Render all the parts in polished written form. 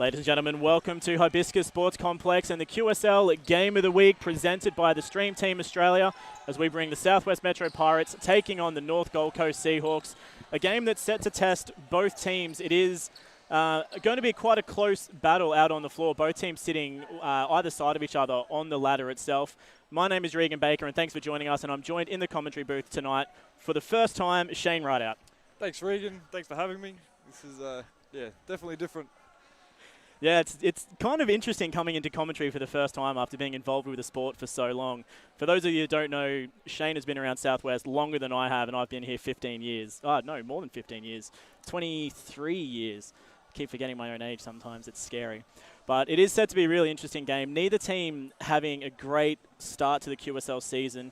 Ladies and gentlemen, welcome to Hibiscus Sports Complex and the QSL Game of the Week presented by the Stream Team Australia as we bring the Southwest Metro Pirates taking on the North Gold Coast Seahawks. A game that's set to test both teams. It is going to be quite a close battle out on the floor, both teams sitting either side of each other on the ladder itself. My name is Regan Baker and thanks for joining us, and I'm joined in the commentary booth tonight for the first time, Shane Rideout. Thanks Regan, thanks for having me. This is definitely different. Yeah, it's kind of interesting coming into commentary for the first time after being involved with the sport for so long. For those of you who don't know, Shane has been around Southwest longer than I have, and I've been here 15 years. No, more than 15 years. 23 years. I keep forgetting my own age sometimes. It's scary. But it is set to be a really interesting game. Neither team having a great start to the QSL season.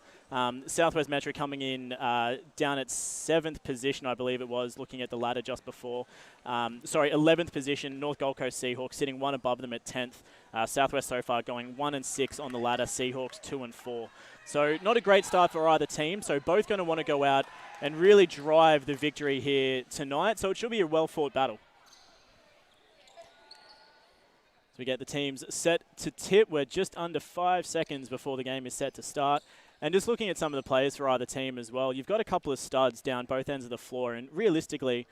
Southwest Metro coming in down at 7th position, I believe it was, looking at the ladder just before. 11th position, North Gold Coast Seahawks sitting one above them at 10th. Southwest so far going 1-6 on the ladder, Seahawks 2-4. So not a great start for either team, so both going to want to go out and really drive the victory here tonight. So it should be a well-fought battle. We get the teams set to tip. We're just under 5 seconds before the game is set to start. And just looking at some of the players for either team as well, you've got a couple of studs down both ends of the floor. And realistically,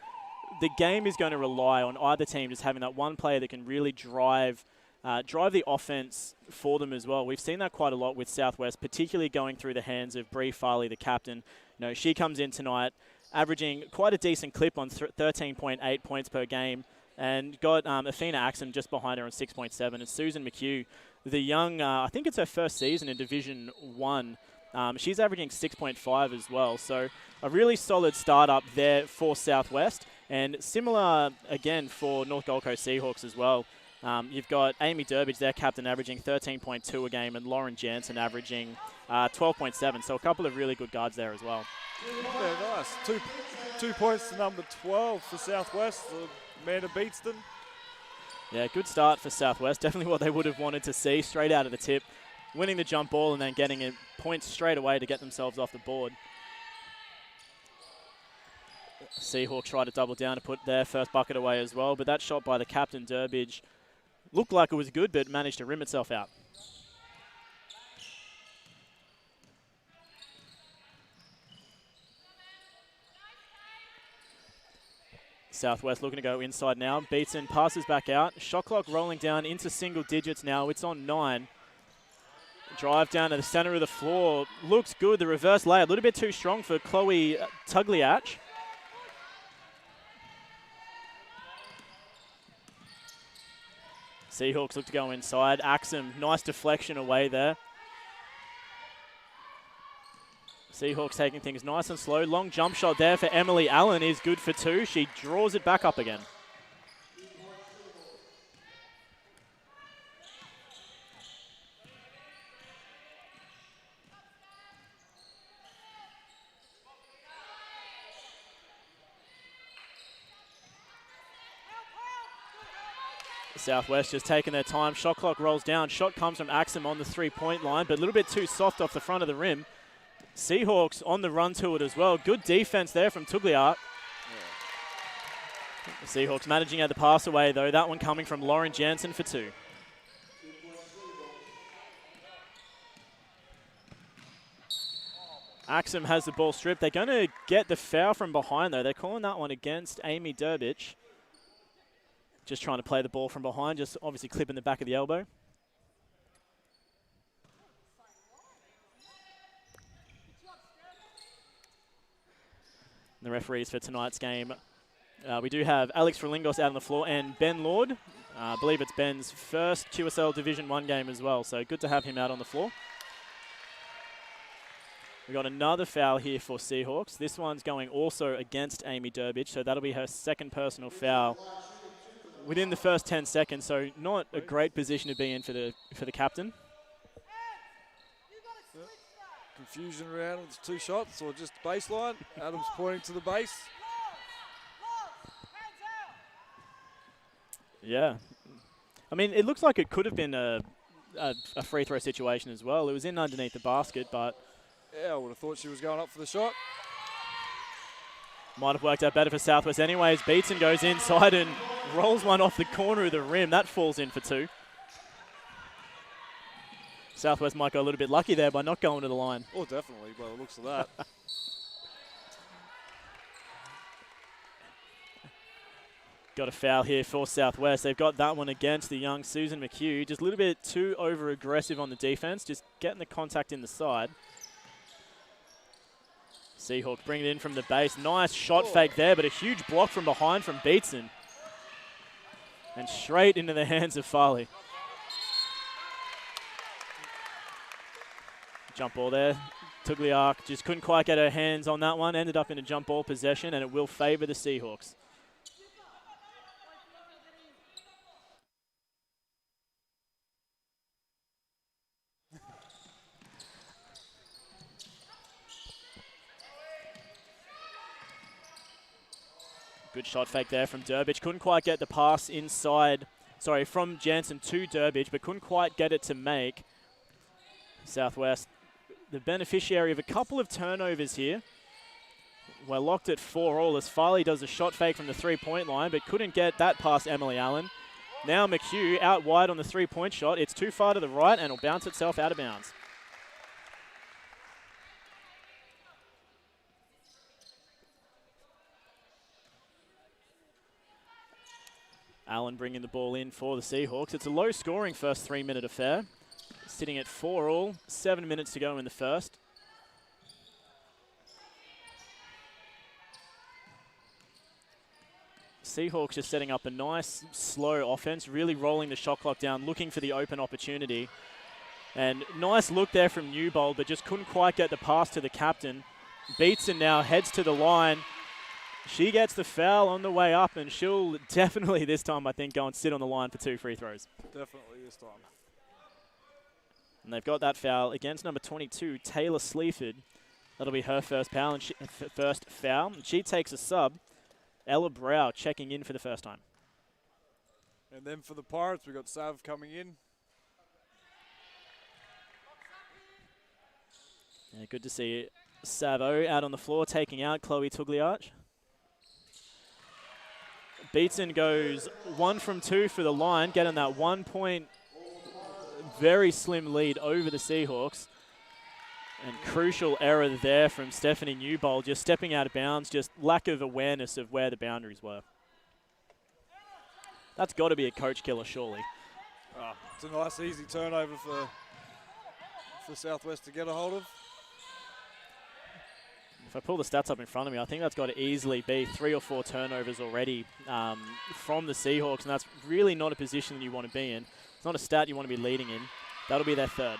the game is going to rely on either team just having that one player that can really drive the offense for them as well. We've seen that quite a lot with Southwest, particularly going through the hands of Bree Farley, the captain. You know, she comes in tonight averaging quite a decent clip on 13.8 points per game. And got Athena Axum just behind her on 6.7. And Susan McHugh, the young, I think it's her first season in Division 1. She's averaging 6.5 as well. So a really solid start up there for Southwest. And similar, again, for North Gold Coast Seahawks as well. You've got Amy Durbidge, their captain, averaging 13.2 a game. And Lauren Jansen averaging 12.7. So a couple of really good guards there as well. Yeah, nice. Two points to number 12 for Southwest. Amanda Beatston. Yeah, good start for Southwest. Definitely what they would have wanted to see straight out of the tip. Winning the jump ball and then getting a point straight away to get themselves off the board. Seahawks try to double down to put their first bucket away as well, but that shot by the captain, Durbidge, looked like it was good, but managed to rim itself out. Southwest looking to go inside now. Beatson passes back out. Shot clock rolling down into single digits now. It's on 9. Drive down to the center of the floor. Looks good. The reverse layup. A little bit too strong for Chloe Tugliach. Seahawks look to go inside. Axum, nice deflection away there. Seahawks taking things nice and slow. Long jump shot there for Emily Allen is good for 2. She draws it back up again. Southwest just taking their time. Shot clock rolls down. Shot comes from Axum on the 3-point line, but a little bit too soft off the front of the rim. Seahawks on the run to it as well. Good defense there from Tugliart. Yeah. The Seahawks managing out the pass away, though. That one coming from Lauren Jansen for 2. Axum has the ball stripped. They're going to get the foul from behind, though. They're calling that one against Amy Durbidge. Just trying to play the ball from behind, just obviously clipping the back of the elbow. The referees for tonight's game, we do have Alex Frelingos out on the floor and Ben Lord. I believe it's Ben's first QSL Division 1 game as well, so good to have him out on the floor. We've got another foul here for Seahawks. This one's going also against Amy Durbidge, so that'll be her second personal foul within the first 10 seconds, so not a great position to be in for the captain. Confusion around with 2 shots or just baseline. Adams pointing to the base. Yeah. I mean, it looks like it could have been a free throw situation as well. It was in underneath the basket, but... Yeah, I would have thought she was going up for the shot. Might have worked out better for Southwest anyways. Beatson goes inside and rolls one off the corner of the rim. That falls in for 2. Southwest might go a little bit lucky there by not going to the line. Oh, definitely, by the looks of that. Got a foul here for Southwest. They've got that one against the young Susan McHugh. Just a little bit too over-aggressive on the defense, just getting the contact in the side. Seahawks bring it in from the base. Nice shot fake there, but a huge block from behind from Beatson. And straight into the hands of Farley. Jump ball there. Tugliark just couldn't quite get her hands on that one. Ended up in a jump ball possession, and it will favour the Seahawks. Good shot fake there from Durbridge. Couldn't quite get the pass inside, from Jansen to Durbridge, but couldn't quite get it to make. Southwest, the beneficiary of a couple of turnovers here. We're locked at 4-all as Farley does a shot fake from the 3-point line, but couldn't get that past Emily Allen. Now McHugh out wide on the 3-point shot. It's too far to the right and will bounce itself out of bounds. Allen bringing the ball in for the Seahawks. It's a low-scoring first 3-minute affair. Sitting at 4-all, 7 minutes to go in the first. Seahawks just setting up a nice, slow offense, really rolling the shot clock down, looking for the open opportunity. And nice look there from Newbold, but just couldn't quite get the pass to the captain. Beatson now heads to the line. She gets the foul on the way up, and she'll definitely this time, I think, go and sit on the line for 2 free throws. Definitely this time. And they've got that foul against number 22, Taylor Sleaford. That'll be her first foul, and first foul. She takes a sub. Ella Brow checking in for the first time. And then for the Pirates, we've got Sav coming in. Yeah, good to see Savo out on the floor, taking out Chloe Tugliarch. Beatson goes 1 from 2 for the line, getting that 1 point, very slim lead over the Seahawks. And crucial error there from Stephanie Newbold, just stepping out of bounds, just lack of awareness of where the boundaries were. That's got to be a coach killer, surely. Oh, it's a nice, easy turnover for Southwest to get a hold of. If I pull the stats up in front of me, I think that's got to easily be 3 or 4 turnovers already from the Seahawks, and that's really not a position that you want to be in. It's not a stat you want to be leading in. That'll be their third.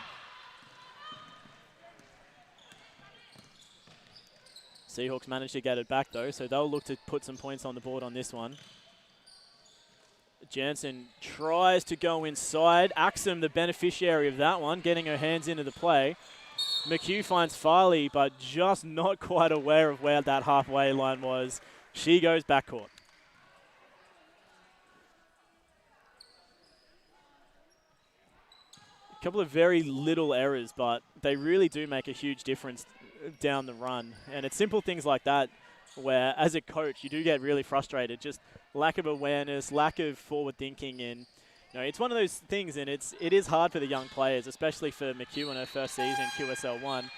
Seahawks managed to get it back, though, so they'll look to put some points on the board on this one. Jansen tries to go inside. Axum, the beneficiary of that one, getting her hands into the play. McHugh finds Farley, but just not quite aware of where that halfway line was. She goes backcourt. A couple of very little errors, but they really do make a huge difference down the run. And it's simple things like that where, as a coach, you do get really frustrated. Just lack of awareness, lack of forward thinking, and you know, it's one of those things, and it is hard for the young players, especially for McHugh in her first season, QSL 1.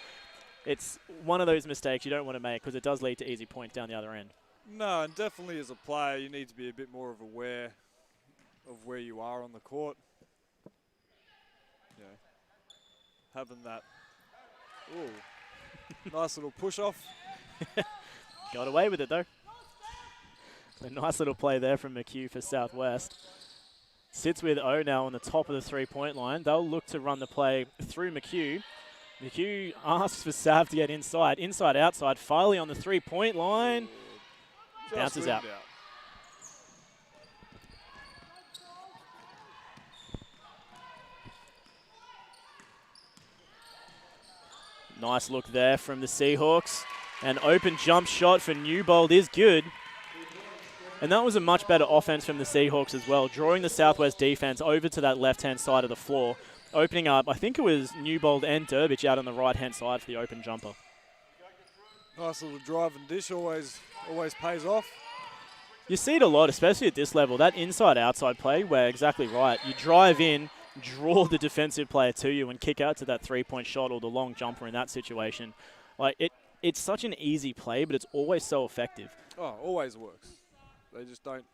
It's one of those mistakes you don't want to make because it does lead to easy points down the other end. No, and definitely as a player, you need to be a bit more of aware of where you are on the court. Yeah, having that, ooh, nice little push off. Got away with it though. A nice little play there from McHugh for Southwest. Sits with O now on the top of the 3-point line. They'll look to run the play through McHugh. McHugh asks for Sav to get inside. Inside, outside. Farley on the 3-point line. Bounces out. Nice look there from the Seahawks. An open jump shot for Newbold is good. And that was a much better offense from the Seahawks as well, drawing the Southwest defense over to that left-hand side of the floor, opening up, I think it was Newbold and Durbich out on the right-hand side for the open jumper. Nice little drive and dish, always always pays off. You see it a lot, especially at this level, that inside-outside play where, exactly right, you drive in, draw the defensive player to you and kick out to that three-point shot or the long jumper in that situation. Like, it's such an easy play, but it's always so effective. Oh, always works. They just don't,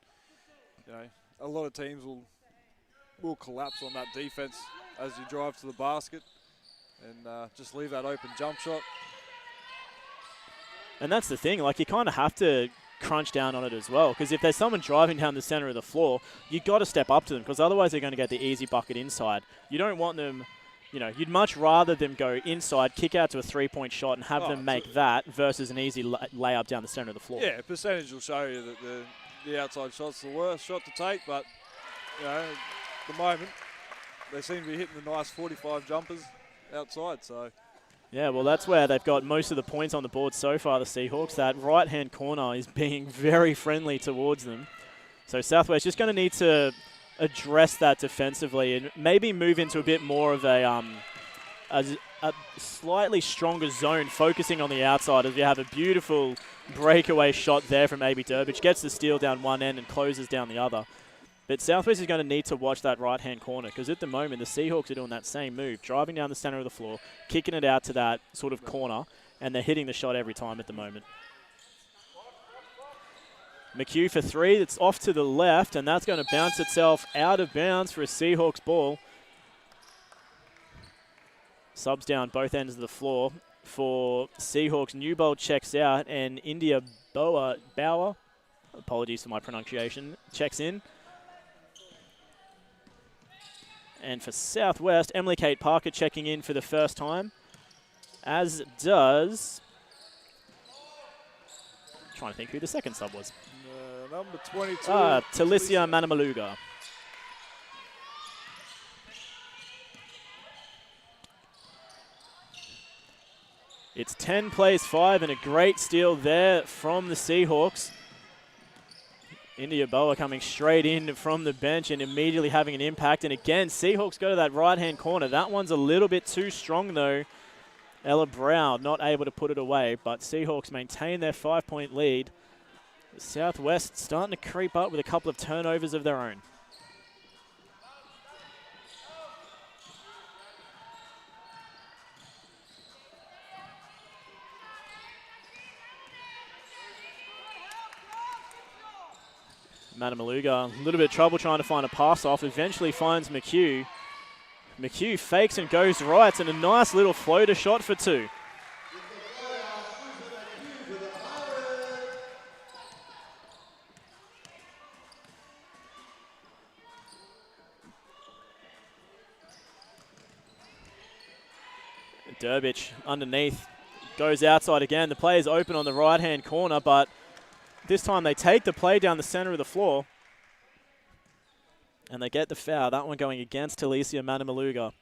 a lot of teams will collapse on that defense as you drive to the basket and just leave that open jump shot. And that's the thing, like, you kind of have to crunch down on it as well, because if there's someone driving down the center of the floor, you've got to step up to them, because otherwise they're going to get the easy bucket inside. You don't want them, you'd much rather them go inside, kick out to a three-point shot and have them make that versus an easy layup down the center of the floor. Yeah, percentage will show you that the outside shot's the worst shot to take, but at the moment they seem to be hitting the nice 45 jumpers outside, so. Yeah, well, that's where they've got most of the points on the board so far, the Seahawks. That right-hand corner is being very friendly towards them. So Southwest just going to need to address that defensively and maybe move into a bit more of a slightly stronger zone, focusing on the outside, as we have a beautiful breakaway shot there from AB Durbich. Gets the steal down one end and closes down the other. But Southwest is going to need to watch that right-hand corner, because at the moment the Seahawks are doing that same move, driving down the center of the floor, kicking it out to that sort of corner, and they're hitting the shot every time at the moment. McHugh for three. It's off to the left, and that's going to bounce itself out of bounds for a Seahawks ball. Subs down both ends of the floor for Seahawks. Newbold checks out, and India Bauer, apologies for my pronunciation, checks in. And for Southwest, Emily Kate Parker checking in for the first time, as does, trying to think who the second sub was. Number 22. Talicia Manamaluga. It's 10 plays 5 and a great steal there from the Seahawks. India Boa coming straight in from the bench and immediately having an impact. And again, Seahawks go to that right-hand corner. That one's a little bit too strong, though. Ella Brown not able to put it away, but Seahawks maintain their 5-point lead. Southwest starting to creep up with a couple of turnovers of their own. Manamaluga, a little bit of trouble trying to find a pass off, eventually finds McHugh. McHugh fakes and goes right, and a nice little floater shot for two. Durbich underneath, goes outside again. The player's open on the right-hand corner, but this time they take the play down the center of the floor, and they get the foul. That one going against Talicia Manamaluga.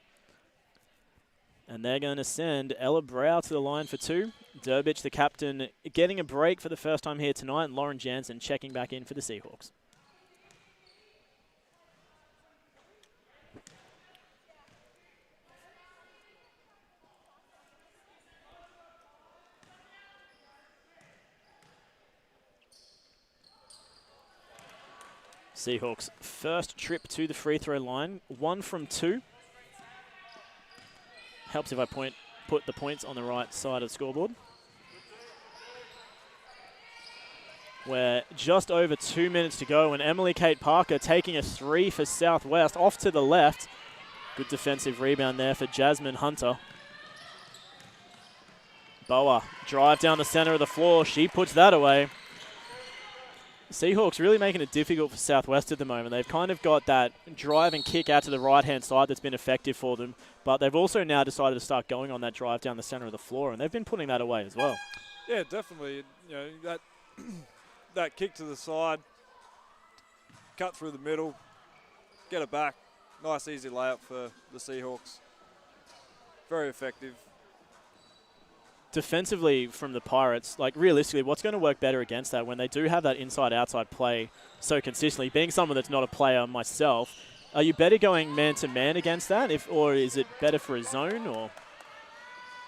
And they're going to send Ella Brow to the line for two. Durbich, the captain, getting a break for the first time here tonight, and Lauren Jansen checking back in for the Seahawks. Seahawks' first trip to the free throw line, 1 from 2. Helps if I put the points on the right side of the scoreboard. We're just over 2 minutes to go, and Emily Kate Parker taking a three for Southwest, off to the left. Good defensive rebound there for Jasmine Hunter. Boa, drive down the center of the floor. She puts that away. Seahawks really making it difficult for Southwest at the moment. They've kind of got that drive and kick out to the right-hand side that's been effective for them, but they've also now decided to start going on that drive down the center of the floor, and they've been putting that away as well. Yeah, definitely. That that kick to the side, cut through the middle, get it back. Nice, easy layup for the Seahawks. Very effective. Defensively from the Pirates, like realistically, what's going to work better against that when they do have that inside-outside play so consistently? Being someone that's not a player myself, are you better going man-to-man against that, or is it better for a zone? Or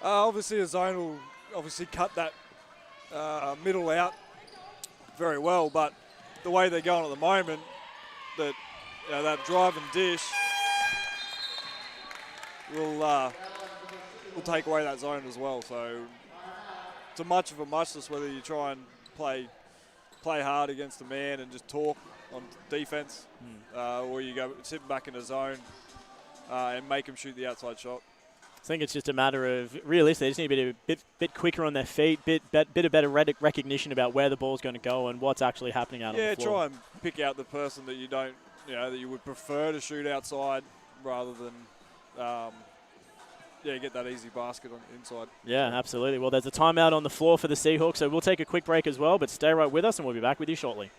obviously a zone will obviously cut that middle out very well, but the way they're going at the moment, that that drive and dish will take away that zone as well. So it's a much of a muchness whether you try and play hard against the man and just talk on defense, or you go sit back in a zone and make them shoot the outside shot. I think it's just a matter of, realistically, they just need to be a bit quicker on their feet, bit of better recognition about where the ball's going to go and what's actually happening out on the floor. Yeah, try and pick out the person that you don't, that you would prefer to shoot outside rather than, get that easy basket on inside. Yeah, absolutely. Well, there's a timeout on the floor for the Seahawks, so we'll take a quick break as well, but stay right with us and we'll be back with you shortly.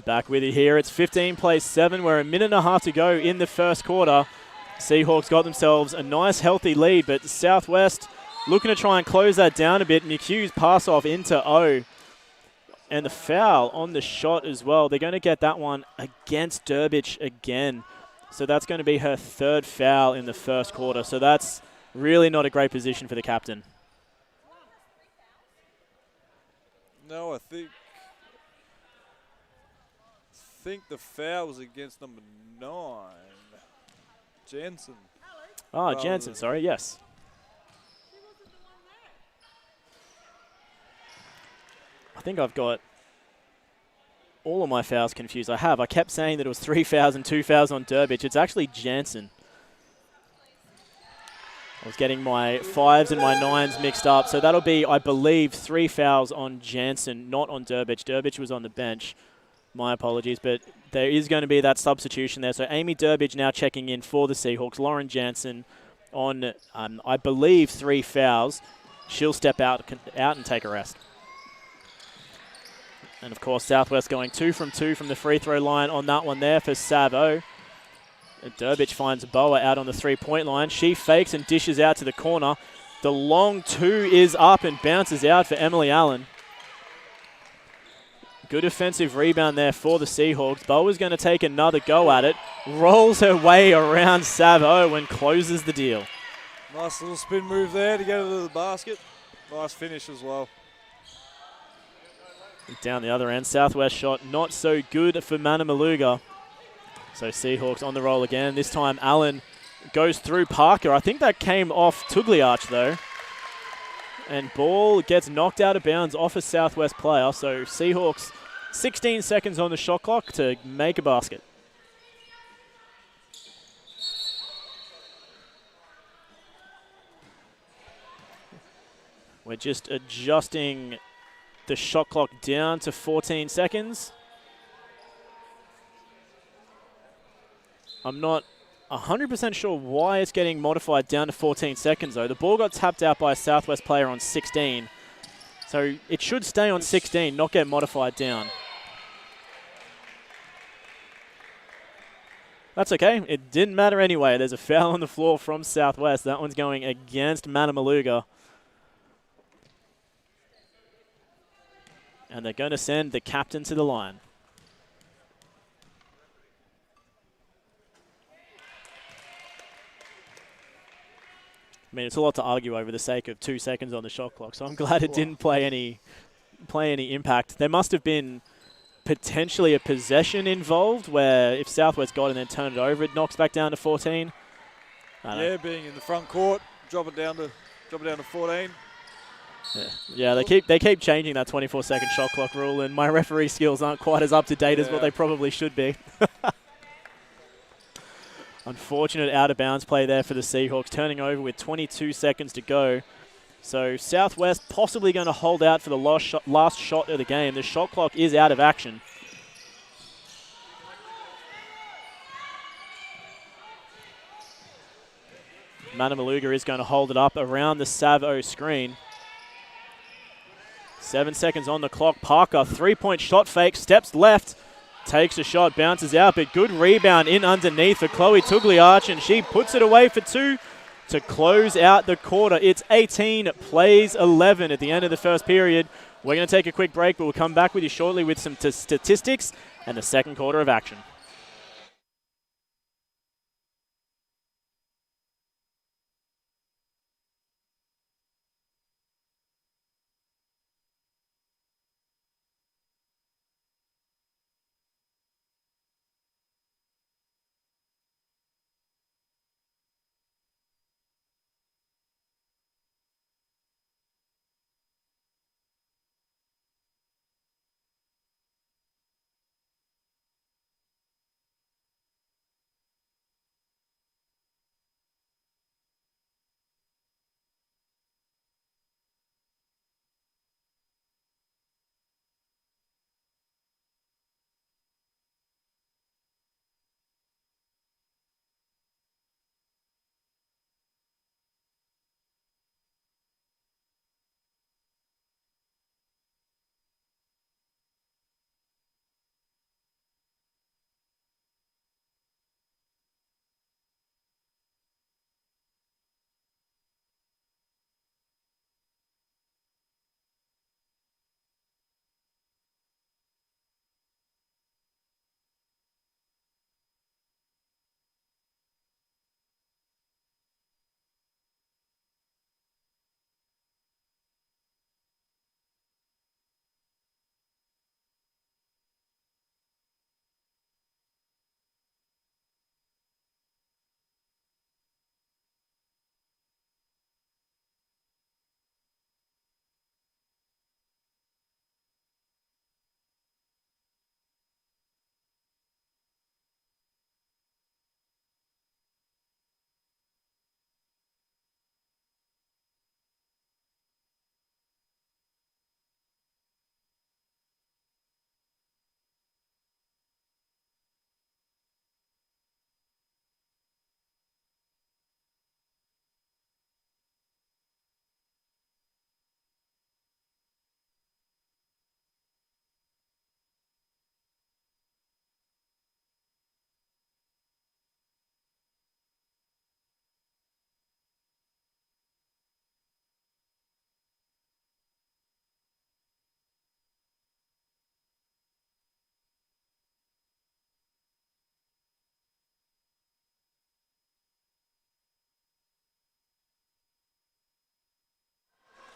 Back with you here. It's 15-7. We're a minute and a half to go in the first quarter. Seahawks got themselves a nice, healthy lead, but Southwest looking to try and close that down a bit. McHugh's pass off into O. And the foul on the shot as well. They're going to get that one against Durbich again. So that's going to be her third foul in the first quarter. So that's really not a great position for the captain. No, I think the foul was against number 9, Jansen. Oh, Jansen, sorry, yes. I think I've got all of my fouls confused. I kept saying that it was 3 fouls and 2 fouls on Durbich. It's actually Jansen. I was getting my 5s and my 9s mixed up. So that'll be, I believe, 3 fouls on Jansen, not on Durbich. Durbich was on the bench. My apologies, but there is going to be that substitution there. So Amy Durbich now checking in for the Seahawks. Lauren Jansen on, I believe, 3 fouls. She'll step out and take a rest. And, of course, Southwest going 2 from 2 from the free throw line on that one there for Savo. Durbich finds Boa out on the three-point line. She fakes and dishes out to the corner. The long 2 is up and bounces out for Emily Allen. Good offensive rebound there for the Seahawks. Boa's going to take another go at it. Rolls her way around Savo and closes the deal. Nice little spin move there to get it to the basket. Nice finish as well. Down the other end, Southwest shot not so good for Manamaluga. So Seahawks on the roll again. This time Allen goes through Parker. I think that came off Tugliarch though. And ball gets knocked out of bounds off a Southwest player. So Seahawks 16 seconds on the shot clock to make a basket. We're just adjusting the shot clock down to 14 seconds. I'm not 100% sure why it's getting modified down to 14 seconds, though. The ball got tapped out by a Southwest player on 16. So it should stay on 16, not get modified down. That's okay. It didn't matter anyway. There's a foul on the floor from Southwest. That one's going against Manamaluga. And they're going to send the captain to the line. I mean, it's a lot to argue over the sake of 2 seconds on the shot clock, so I'm glad it didn't play any impact. There must have been potentially a possession involved where if Southwest got it and then turned it over, it knocks back down to 14. Yeah, being in the front court, drop it down to 14. Yeah, they keep changing that 24-second shot clock rule, and my referee skills aren't quite as up to date as what they probably should be. Unfortunate out-of-bounds play there for the Seahawks, turning over with 22 seconds to go. So Southwest possibly going to hold out for the last shot of the game. The shot clock is out of action. Manamaluga is going to hold it up around the Savo screen. 7 seconds on the clock. Parker, three-point shot fake, steps left, takes a shot, bounces out, but good rebound in underneath for Chloe Tugliarch, and she puts it away for two to close out the quarter. It's 18 plays 11 at the end of the first period. We're going to take a quick break, but we'll come back with you shortly with some statistics and the second quarter of action.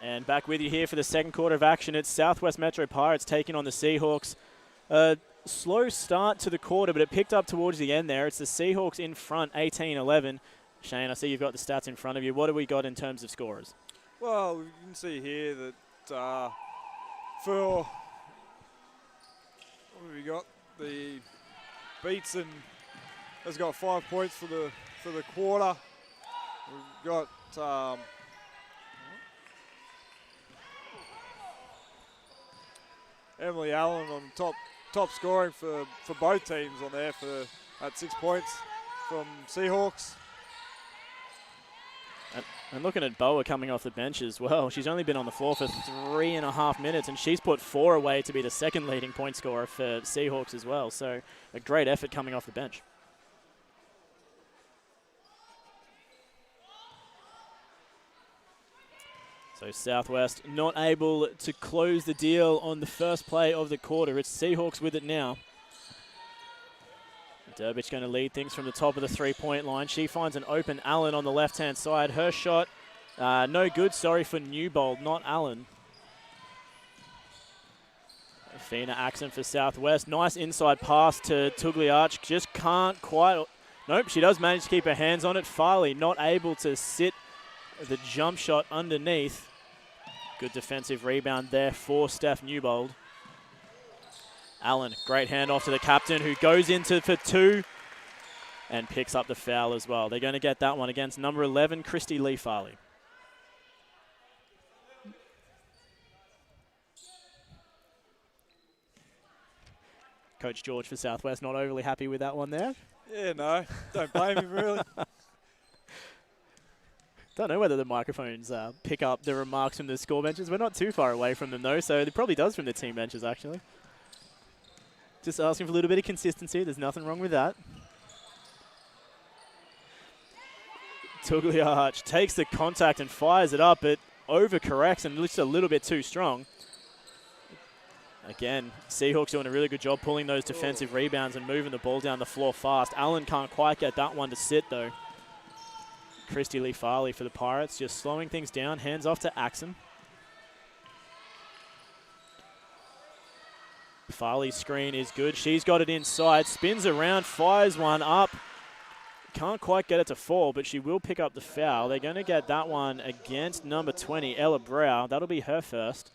And back with you here for the second quarter of action. It's Southwest Metro Pirates taking on the Seahawks. Slow start to the quarter, but it picked up towards the end there. It's the Seahawks in front, 18-11. Shane, I see you've got the stats in front of you. What have we got in terms of scorers? Well, you can see here that for what have we got? The Beatson has got 5 points for the quarter. We've got Emily Allen on top scoring for both teams on there at 6 points from Seahawks. And looking at Boa coming off the bench as well, she's only been on the floor for 3.5 minutes, and she's put 4 away to be the second leading point scorer for Seahawks as well. So a great effort coming off the bench. So Southwest not able to close the deal on the first play of the quarter. It's Seahawks with it now. Durbich going to lead things from the top of the three-point line. She finds an open Allen on the left-hand side. Her shot, no good, sorry, for Newbold, not Allen. Fina Axon for Southwest. Nice inside pass to Tugliarch. Just can't quite. Nope, she does manage to keep her hands on it. Farley not able to sit the jump shot underneath. Good defensive rebound there for Steph Newbold. Allen, great handoff to the captain, who goes into for 2 and picks up the foul as well. They're going to get that one against number 11, Christy Lee Farley. Coach George for Southwest not overly happy with that one there. Yeah, no, don't blame him really. Don't know whether the microphones pick up the remarks from the score benches. We're not too far away from them though, so it probably does from the team benches actually. Just asking for a little bit of consistency. There's nothing wrong with that. Tugliarch takes the contact and fires it up. It overcorrects and looks a little bit too strong. Again, Seahawks doing a really good job pulling those defensive rebounds and moving the ball down the floor fast. Allen can't quite get that one to sit though. Christy Lee Farley for the Pirates, just slowing things down. Hands off to Axum. Farley's screen is good. She's got it inside. Spins around, fires one up. Can't quite get it to fall, but she will pick up the foul. They're going to get that one against number 20, Ella Brow. That'll be her first.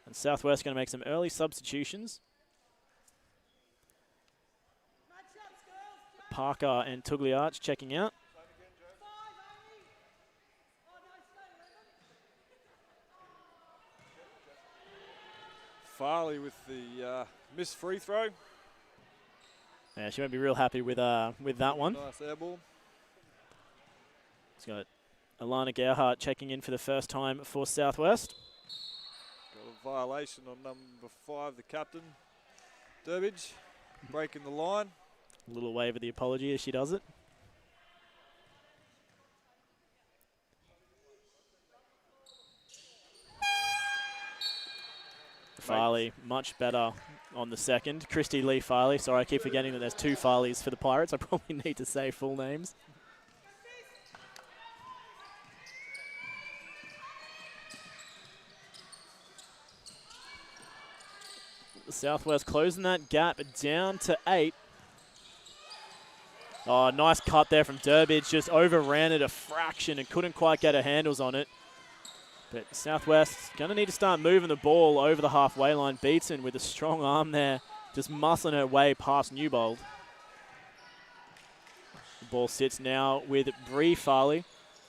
And Southwest going to make some early substitutions. Parker and Tugliarch checking out. Farley with the missed free throw. Yeah, she won't be real happy with that one. Nice air ball. It's got Alana Gerhardt checking in for the first time for Southwest. Got a violation on number 5, the captain, Durbidge, breaking the line. A little wave of the apology as she does it. Farley, much better on the second. Christy Lee Farley. Sorry, I keep forgetting that there's 2 Farleys for the Pirates. I probably need to say full names. Southwest closing that gap down to 8. Oh, nice cut there from Durbidge. Just overran it a fraction and couldn't quite get her handles on it. But Southwest going to need to start moving the ball over the halfway line. Beatson with a strong arm there, just muscling her way past Newbold. The ball sits now with Bree Farley.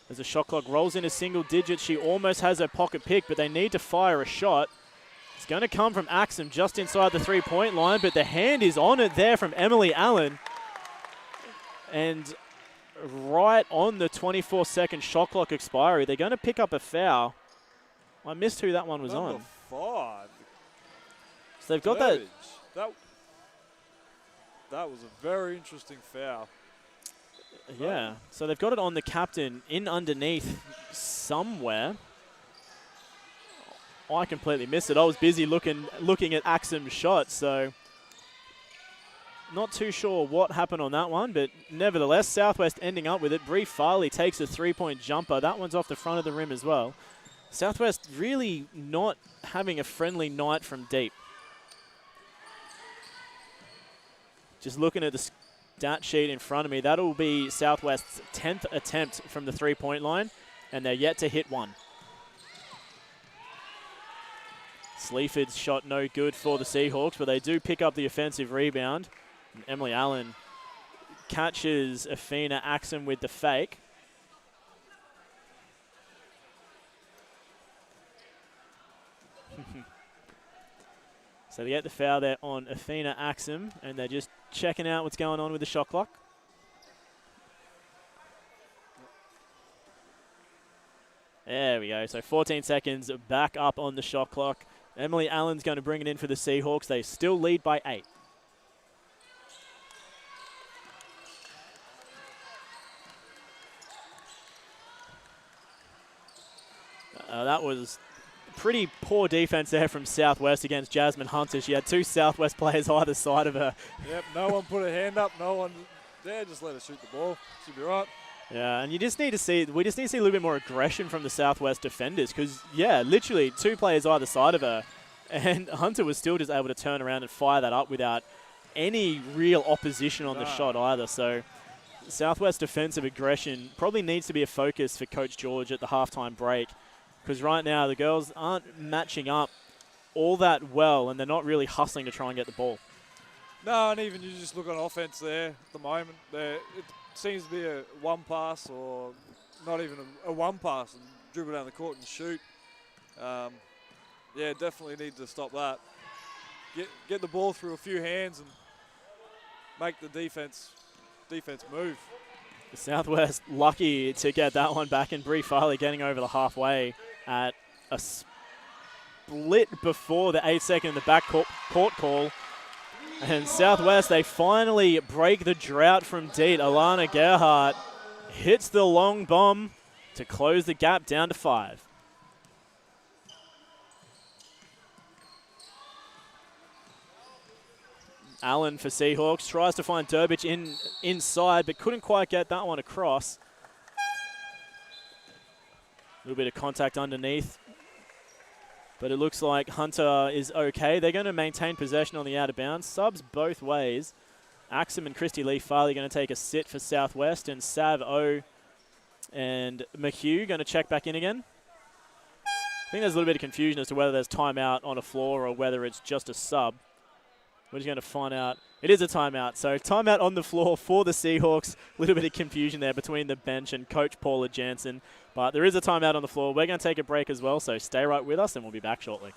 As the shot clock rolls into single digits, she almost has her pocket pick, but they need to fire a shot. It's going to come from Axum just inside the three-point line, but the hand is on it there from Emily Allen. And right on the 24-second shot clock expiry, they're going to pick up a foul. I missed who that one was number on. 5. So they've got that. That was a very interesting foul. Yeah, so they've got it on the captain in underneath somewhere. I completely missed it. I was busy looking at Axum's shot, so not too sure what happened on that one, but nevertheless, Southwest ending up with it. Bree Farley takes a three-point jumper. That one's off the front of the rim as well. Southwest really not having a friendly night from deep. Just looking at the stat sheet in front of me, that'll be Southwest's 10th attempt from the three-point line, and they're yet to hit one. Sleaford's shot no good for the Seahawks, but they do pick up the offensive rebound. And Emily Allen catches Afina Axum with the fake. So they get the foul there on Afina Axum, and they're just checking out what's going on with the shot clock. There we go. So 14 seconds back up on the shot clock. Emily Allen's going to bring it in for the Seahawks. They still lead by 8. That was pretty poor defense there from Southwest against Jasmine Hunter. She had 2 Southwest players either side of her. Yep, no one put a hand up. No one there. Just let her shoot the ball. She'll be right. Yeah, and we just need to see a little bit more aggression from the Southwest defenders because, yeah, literally 2 players either side of her, and Hunter was still just able to turn around and fire that up without any real opposition on the shot either. So Southwest defensive aggression probably needs to be a focus for Coach George at the halftime break because right now the girls aren't matching up all that well, and they're not really hustling to try and get the ball. No, and even you just look on offense there at the moment, it seems to be a one pass or not even a one pass and dribble down the court and shoot. Yeah, definitely need to stop that. get the ball through a few hands and make the defense move. The Southwest lucky to get that one back, and Bree Farley getting over the halfway at a split before the 8-second in the back court call. And Southwest, they finally break the drought from Deet. Alana Gerhardt hits the long bomb to close the gap down to 5. Allen for Seahawks tries to find Durbich inside, but couldn't quite get that one across. A little bit of contact underneath, but it looks like Hunter is okay. They're going to maintain possession on the out of bounds. Subs both ways. Axum and Christy Lee Farley going to take a sit for Southwest, and Sav O and McHugh going to check back in again. I think there's a little bit of confusion as to whether there's timeout on a floor or whether it's just a sub. We're just going to find out. It is a timeout. So timeout on the floor for the Seahawks. A little bit of confusion there between the bench and Coach Paula Jansen. But there is a timeout on the floor. We're going to take a break as well, so stay right with us and we'll be back shortly.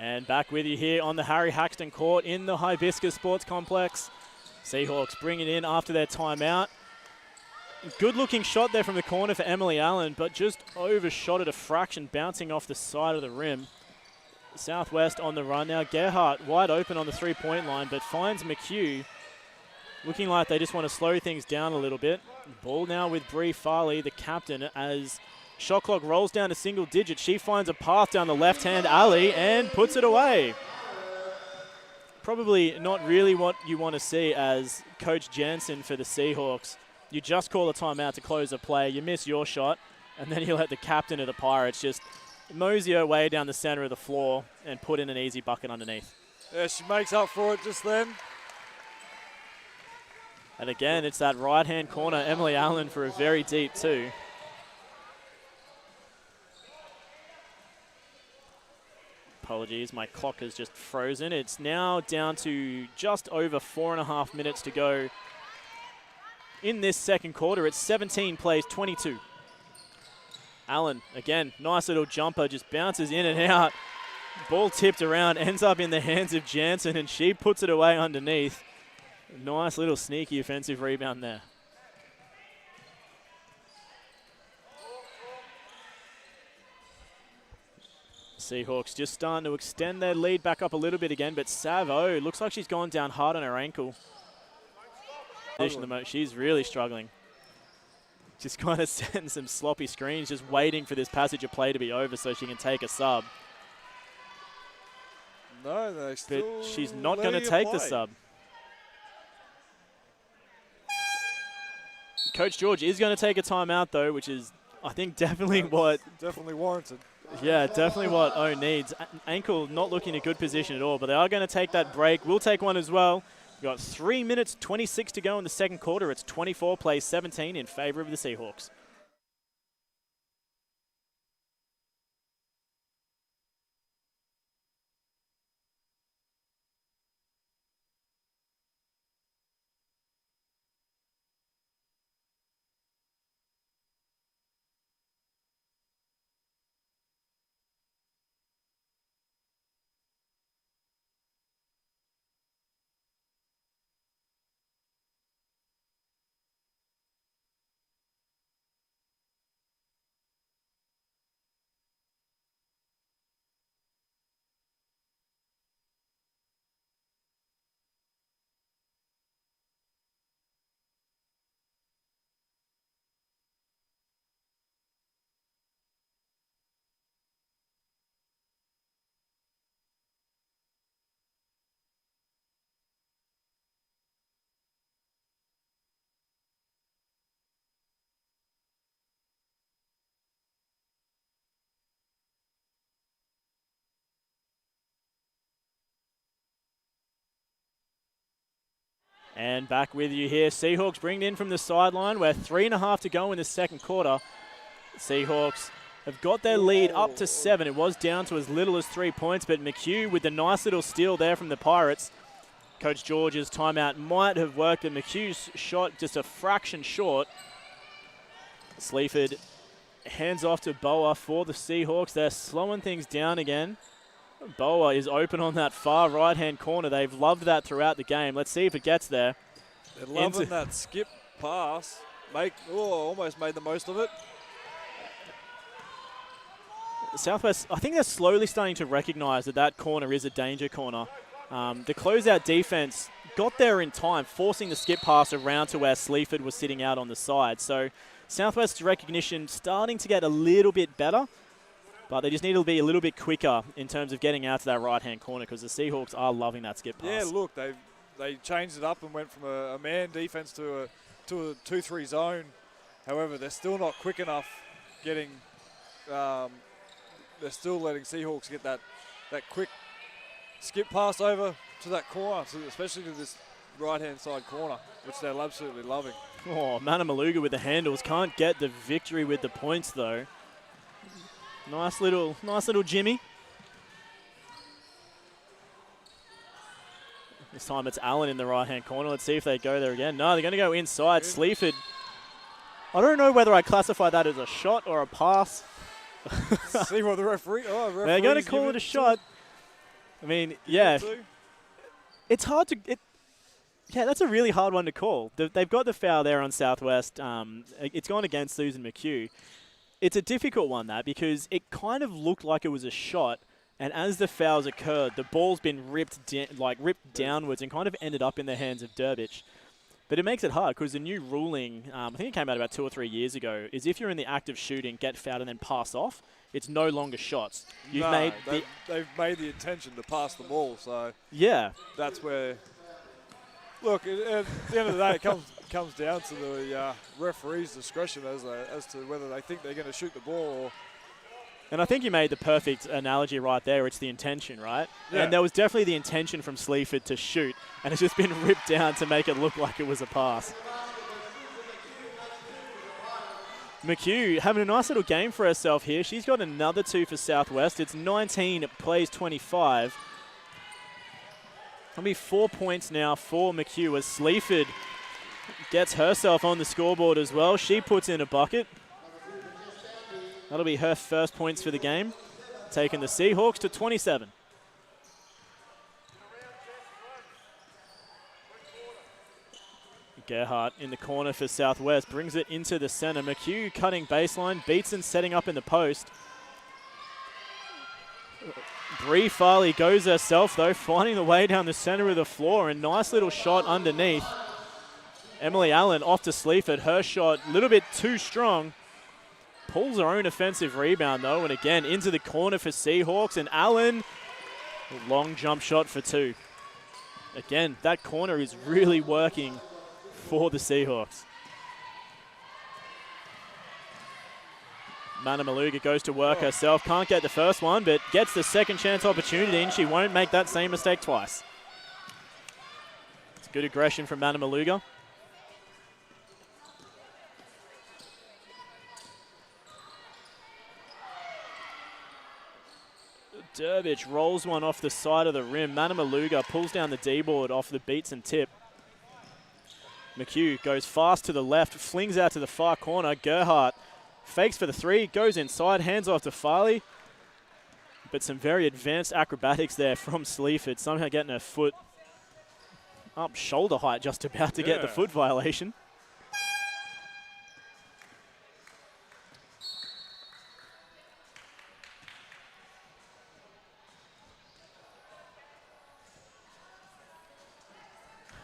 And back with you here on the Harry Haxton Court in the Hibiscus Sports Complex. Seahawks bring it in after their timeout. Good looking shot there from the corner for Emily Allen, but just overshot it a fraction, bouncing off the side of the rim. Southwest on the run now. Gerhardt wide open on the 3-point line, but finds McHugh. Looking like they just want to slow things down a little bit. Ball now with Bree Farley, the captain, as shot clock rolls down to single digits. She finds a path down the left-hand alley and puts it away. Probably not really what you want to see as Coach Jansen for the Seahawks. You just call a timeout to close a play, you miss your shot, and then you let the captain of the Pirates just mosey her way down the center of the floor and put in an easy bucket underneath. Yeah, she makes up for it just then. And again, it's that right-hand corner, Emily Allen for a very deep two. Apologies, my clock has just frozen. It's now down to just over 4.5 minutes to go in this second quarter. It's 17 plays 22. Allen, again, nice little jumper, just bounces in and out. Ball tipped around, ends up in the hands of Jansen, and she puts it away underneath. Nice little sneaky offensive rebound there. Seahawks just starting to extend their lead back up a little bit again, but Savo looks like she's gone down hard on her ankle. She's really struggling. Just kind of setting some sloppy screens, just waiting for this passage of play to be over so she can take a sub. No, they still. But she's not going to take the sub. Coach George is going to take a timeout though, which is, I think, definitely warranted. Yeah, definitely what O needs. Ankle not looking in a good position at all, but they are going to take that break. We'll take one as well. We've got 3 minutes 26 to go in the second quarter. It's 24 plays 17 in favor of the Seahawks. And back with you here. Seahawks bring it in from the sideline. We're 3.5 to go in the second quarter. Seahawks have got their lead up to 7. It was down to as little as 3 points, but McHugh with the nice little steal there from the Pirates. Coach George's timeout might have worked, but McHugh's shot just a fraction short. Sleaford hands off to Boa for the Seahawks. They're slowing things down again. Boa is open on that far right-hand corner. They've loved that throughout the game. Let's see if it gets there. They're loving that skip pass. Almost made the most of it. Southwest, I think they're slowly starting to recognise that that corner is a danger corner. The closeout defence got there in time, forcing the skip pass around to where Sleaford was sitting out on the side. So Southwest's recognition starting to get a little bit better, but they just need to be a little bit quicker in terms of getting out to that right-hand corner because the Seahawks are loving that skip pass. Yeah, look, they changed it up and went from a man defence to a 2-3 zone. However, they're still not quick enough getting they're still letting Seahawks get that quick skip pass over to that corner, especially to this right-hand side corner, which they're absolutely loving. Oh, Manamaluga with the handles. Can't get the victory with the points, though. Nice little Jimmy. This time it's Allen in the right-hand corner. Let's see if they go there again. No, they're going to go inside. Sleaford. I don't know whether I classify that as a shot or a pass. See what the referee. They're going to call it a shot. I mean, yeah. It's hard to. Yeah, that's a really hard one to call. They've got the foul there on Southwest. It's gone against Susan McHugh. It's a difficult one, that, because it kind of looked like it was a shot, and as the fouls occurred, the ball's been ripped downwards and kind of ended up in the hands of Durbich. But it makes it hard because the new ruling, I think it came out about 2 or 3 years ago, is if you're in the act of shooting, get fouled and then pass off, it's no longer shots. They've made the intention to pass the ball, so yeah, that's where. Look, at the end of the day, it comes down to the referee's discretion as to whether they think they're going to shoot the ball. Or and I think you made the perfect analogy right there. It's the intention, right? Yeah. And there was definitely the intention from Sleaford to shoot, and it's just been ripped down to make it look like it was a pass. McHugh having a nice little game for herself here. She's got another 2 for Southwest. It's 19, plays 25. It'll be 4 points now for McHugh as Sleaford gets herself on the scoreboard as well. She puts in a bucket. That'll be her first points for the game, taking the Seahawks to 27. Gerhardt in the corner for Southwest, brings it into the center. McHugh cutting baseline, Beatson setting up in the post. Bree Farley goes herself though, finding the way down the center of the floor, and nice little shot underneath. Emily Allen off to Sleaford, her shot a little bit too strong. Pulls her own offensive rebound though, and again into the corner for Seahawks, and Allen, a long jump shot for 2. Again, that corner is really working for the Seahawks. Manamaluga goes to work herself, can't get the first one, but gets the second chance opportunity, and she won't make that same mistake twice. It's good aggression from Manamaluga. Durbich rolls one off the side of the rim. Manamaluga pulls down the D-board off the Beatson tip. McHugh goes fast to the left, flings out to the far corner. Gerhardt fakes for the 3, goes inside, hands off to Farley. But some very advanced acrobatics there from Sleaford, somehow getting her foot up shoulder height, just about to get the foot violation.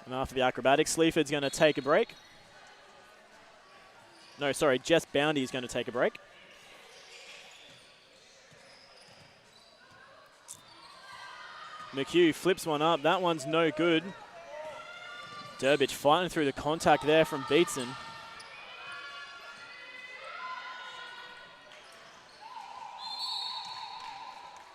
And after the acrobatics, Sleaford's going to take a break. No, sorry, Jess Boundy is going to take a break. McHugh flips one up. That one's no good. Durbich fighting through the contact there from Beatson.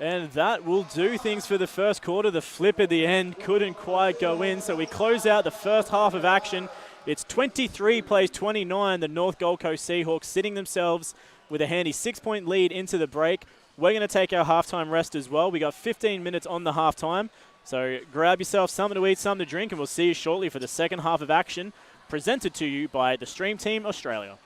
And that will do things for the first quarter. The flip at the end couldn't quite go in, so we close out the first half of action. It's 23 plays 29, the North Gold Coast Seahawks sitting themselves with a handy 6-point lead into the break. We're going to take our halftime rest as well. We got 15 minutes on the halftime, so grab yourself something to eat, something to drink, and we'll see you shortly for the second half of action, presented to you by the Stream Team Australia.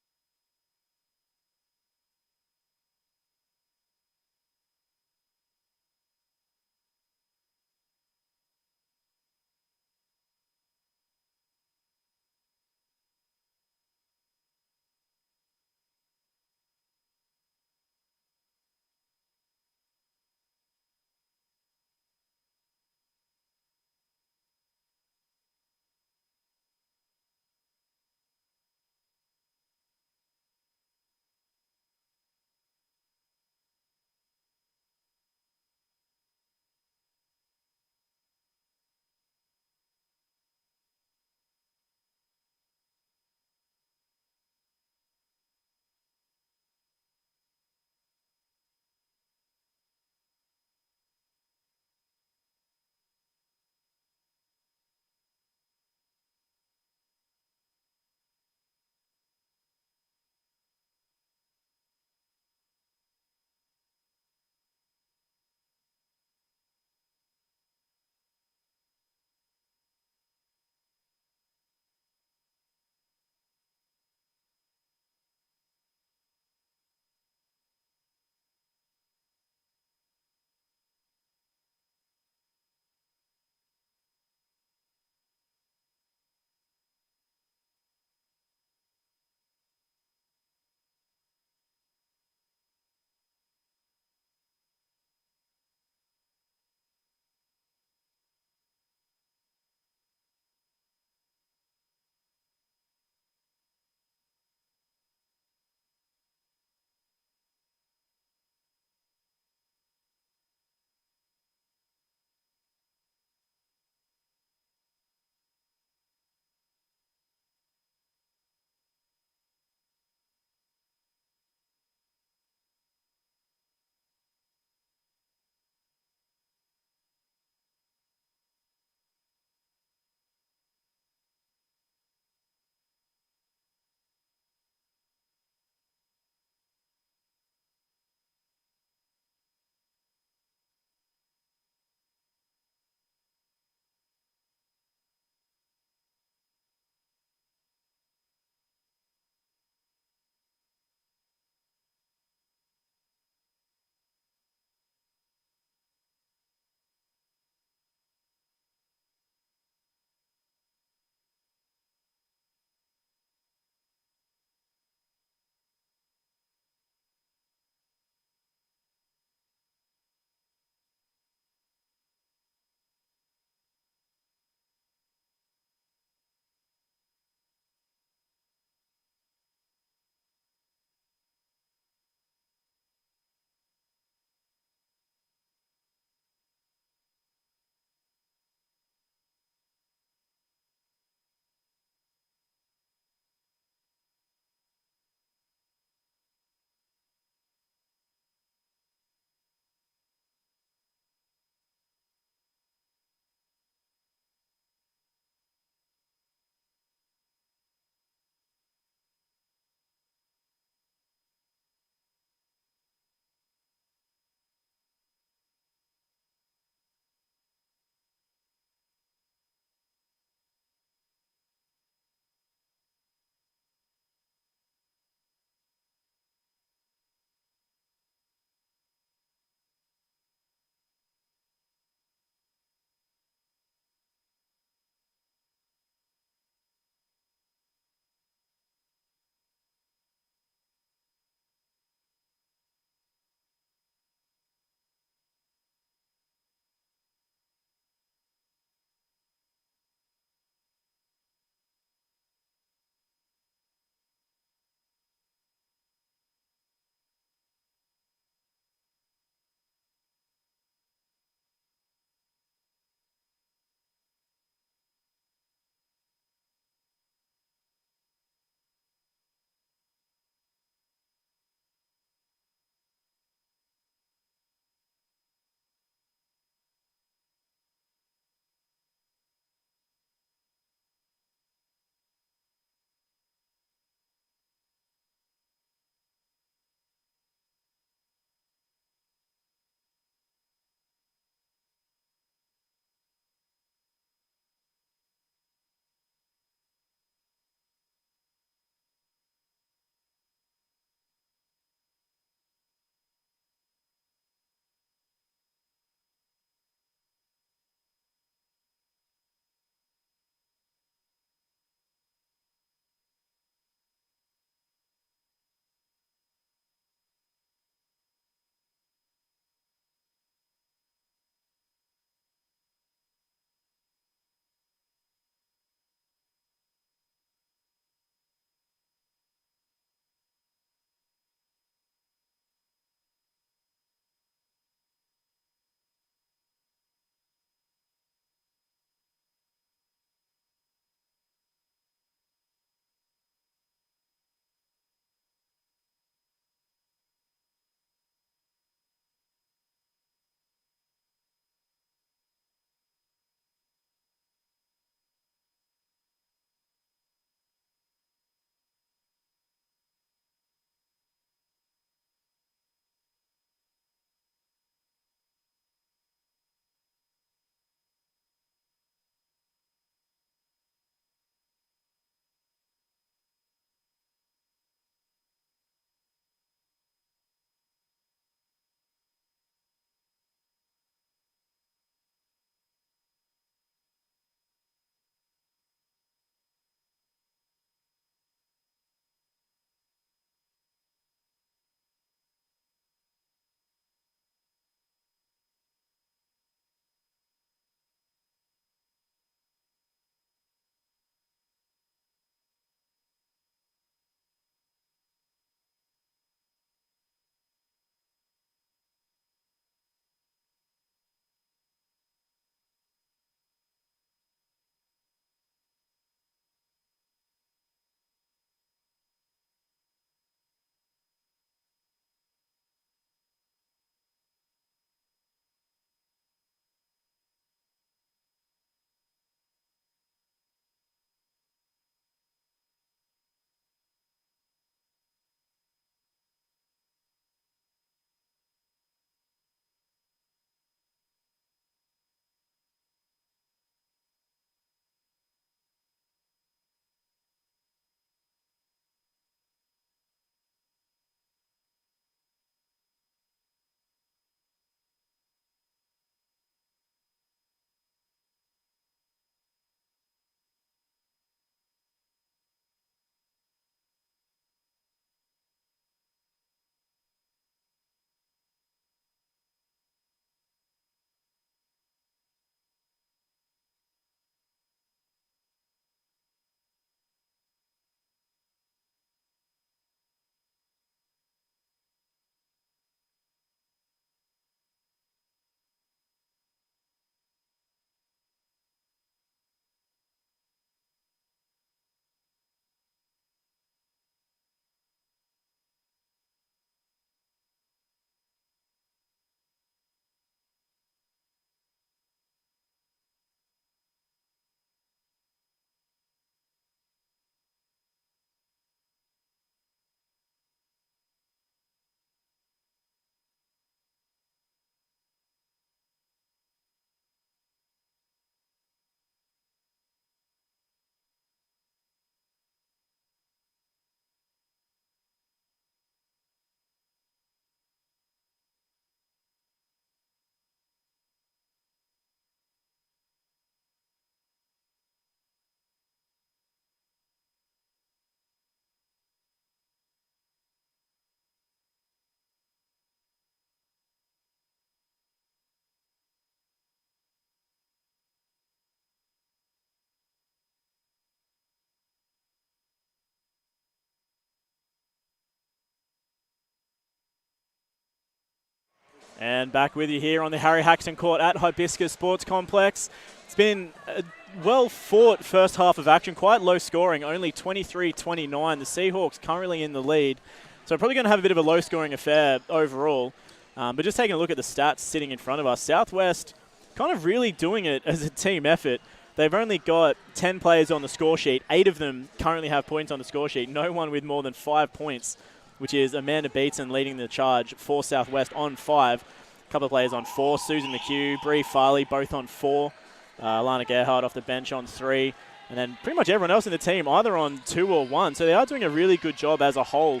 And back with you here on the Harry Haxton Court at Hibiscus Sports Complex. It's been a well-fought first half of action, quite low scoring, only 23-29. The Seahawks currently in the lead. So probably going to have a bit of a low-scoring affair overall. But just taking a look at the stats sitting in front of us, Southwest kind of really doing it as a team effort. They've only got 10 players on the score sheet. 8 of them currently have points on the score sheet. No one with more than 5 points, which is Amanda Beatson leading the charge for Southwest on 5. A couple of players on 4. Susan McHugh, Bree Farley, both on 4. Lana Gerhardt off the bench on 3. And then pretty much everyone else in the team either on 2 or 1. So they are doing a really good job as a whole,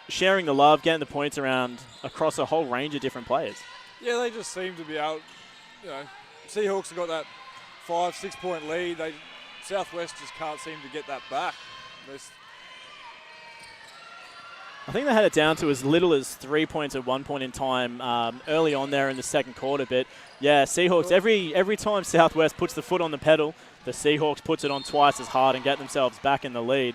sharing the love, getting the points around across a whole range of different players. Yeah, they just seem to be out. Seahawks have got that 5-6 point lead. Southwest just can't seem to get that back. I think they had it down to as little as 3 points at one point in time early on there in the second quarter. But yeah, Seahawks, every time Southwest puts the foot on the pedal, the Seahawks puts it on twice as hard and get themselves back in the lead.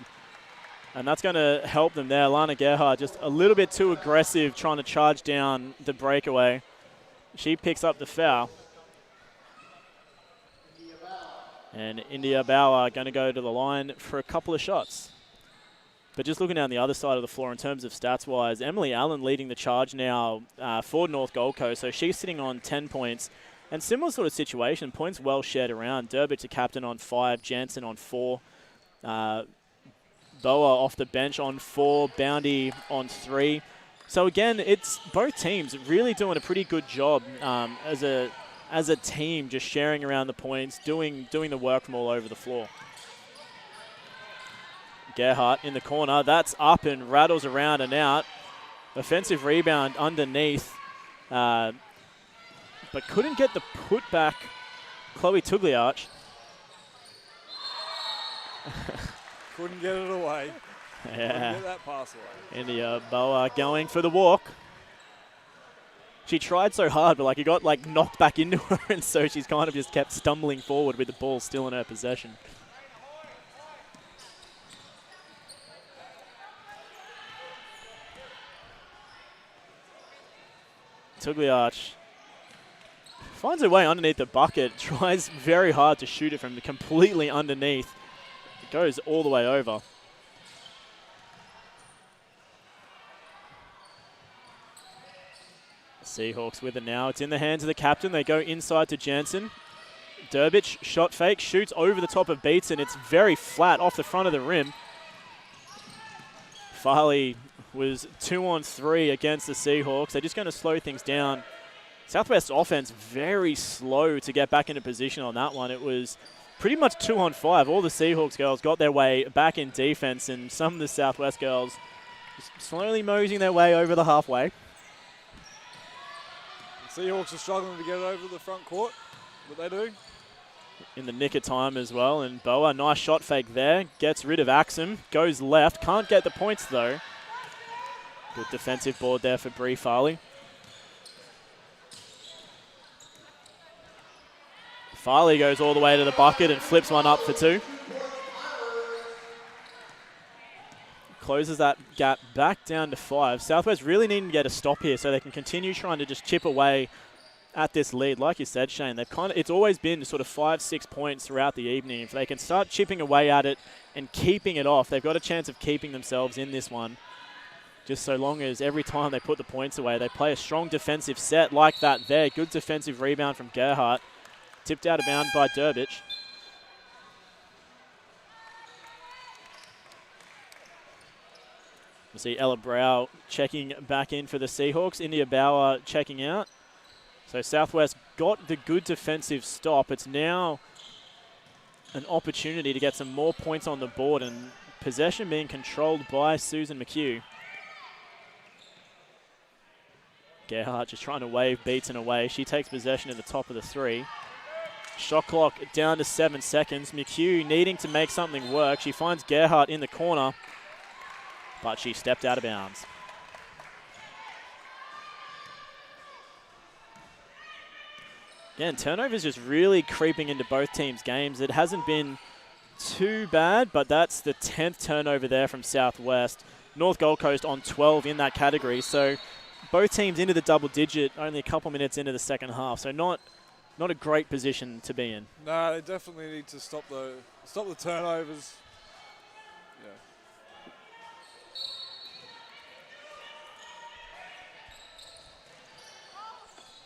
And that's going to help them there. Lana Gerhardt just a little bit too aggressive trying to charge down the breakaway. She picks up the foul. And India Bauer going to go to the line for a couple of shots. But just looking down the other side of the floor in terms of stats-wise, Emily Allen leading the charge now for North Gold Coast. So she's sitting on 10 points. And similar sort of situation, points well shared around. Durbich, the captain, on 5. Jansen on 4. Boa off the bench on 4. Boundy on 3. So again, it's both teams really doing a pretty good job as a team, just sharing around the points, doing the work from all over the floor. Gerhardt in the corner. That's up and rattles around and out. Offensive rebound underneath. But couldn't get the putback. Chloe Tugliarch. Couldn't get it away. Yeah. Couldn't get that pass away. India Boa going for the walk. She tried so hard, but it got knocked back into her, and so she's kind of just kept stumbling forward with the ball still in her possession. Tugliarch finds her way underneath the bucket, tries very hard to shoot it from completely underneath. It goes all the way over. Seahawks with it now. It's in the hands of the captain. They go inside to Jansen. Durbich, shot fake, shoots over the top of Beatson. It's very flat off the front of the rim. Farley was 2 on 3 against the Seahawks. They're just going to slow things down. Southwest offense very slow to get back into position on that one. It was pretty much 2 on 5. All the Seahawks girls got their way back in defense, and some of the Southwest girls just slowly moseying their way over the halfway. Seahawks are struggling to get it over the front court, but they do. In the nick of time as well, and Boa, nice shot fake there. Gets rid of Axum, goes left. Can't get the points though. Good defensive board there for Bree Farley. Farley goes all the way to the bucket and flips one up for 2. Closes that gap back down to 5. Southwest really needing to get a stop here so they can continue trying to just chip away at this lead. Like you said, Shane, they've it's always been sort of 5-6 points throughout the evening. If they can start chipping away at it and keeping it off, they've got a chance of keeping themselves in this one. Just so long as every time they put the points away, they play a strong defensive set like that there. Good defensive rebound from Gerhardt. Tipped out of bounds by Durbich. We'll see Ella Brow checking back in for the Seahawks. India Bauer checking out. So Southwest got the good defensive stop. It's now an opportunity to get some more points on the board, and possession being controlled by Susan McHugh. Gerhardt just trying to wave Beatson away. She takes possession at the top of the 3. Shot clock down to 7 seconds. McHugh needing to make something work. She finds Gerhardt in the corner, but she stepped out of bounds. Again, turnovers just really creeping into both teams' games. It hasn't been too bad, but that's the 10th turnover there from Southwest. North Gold Coast on 12 in that category. So both teams into the double digit only a couple minutes into the second half, so not a great position to be in. No, they definitely need to stop the turnovers. Yeah.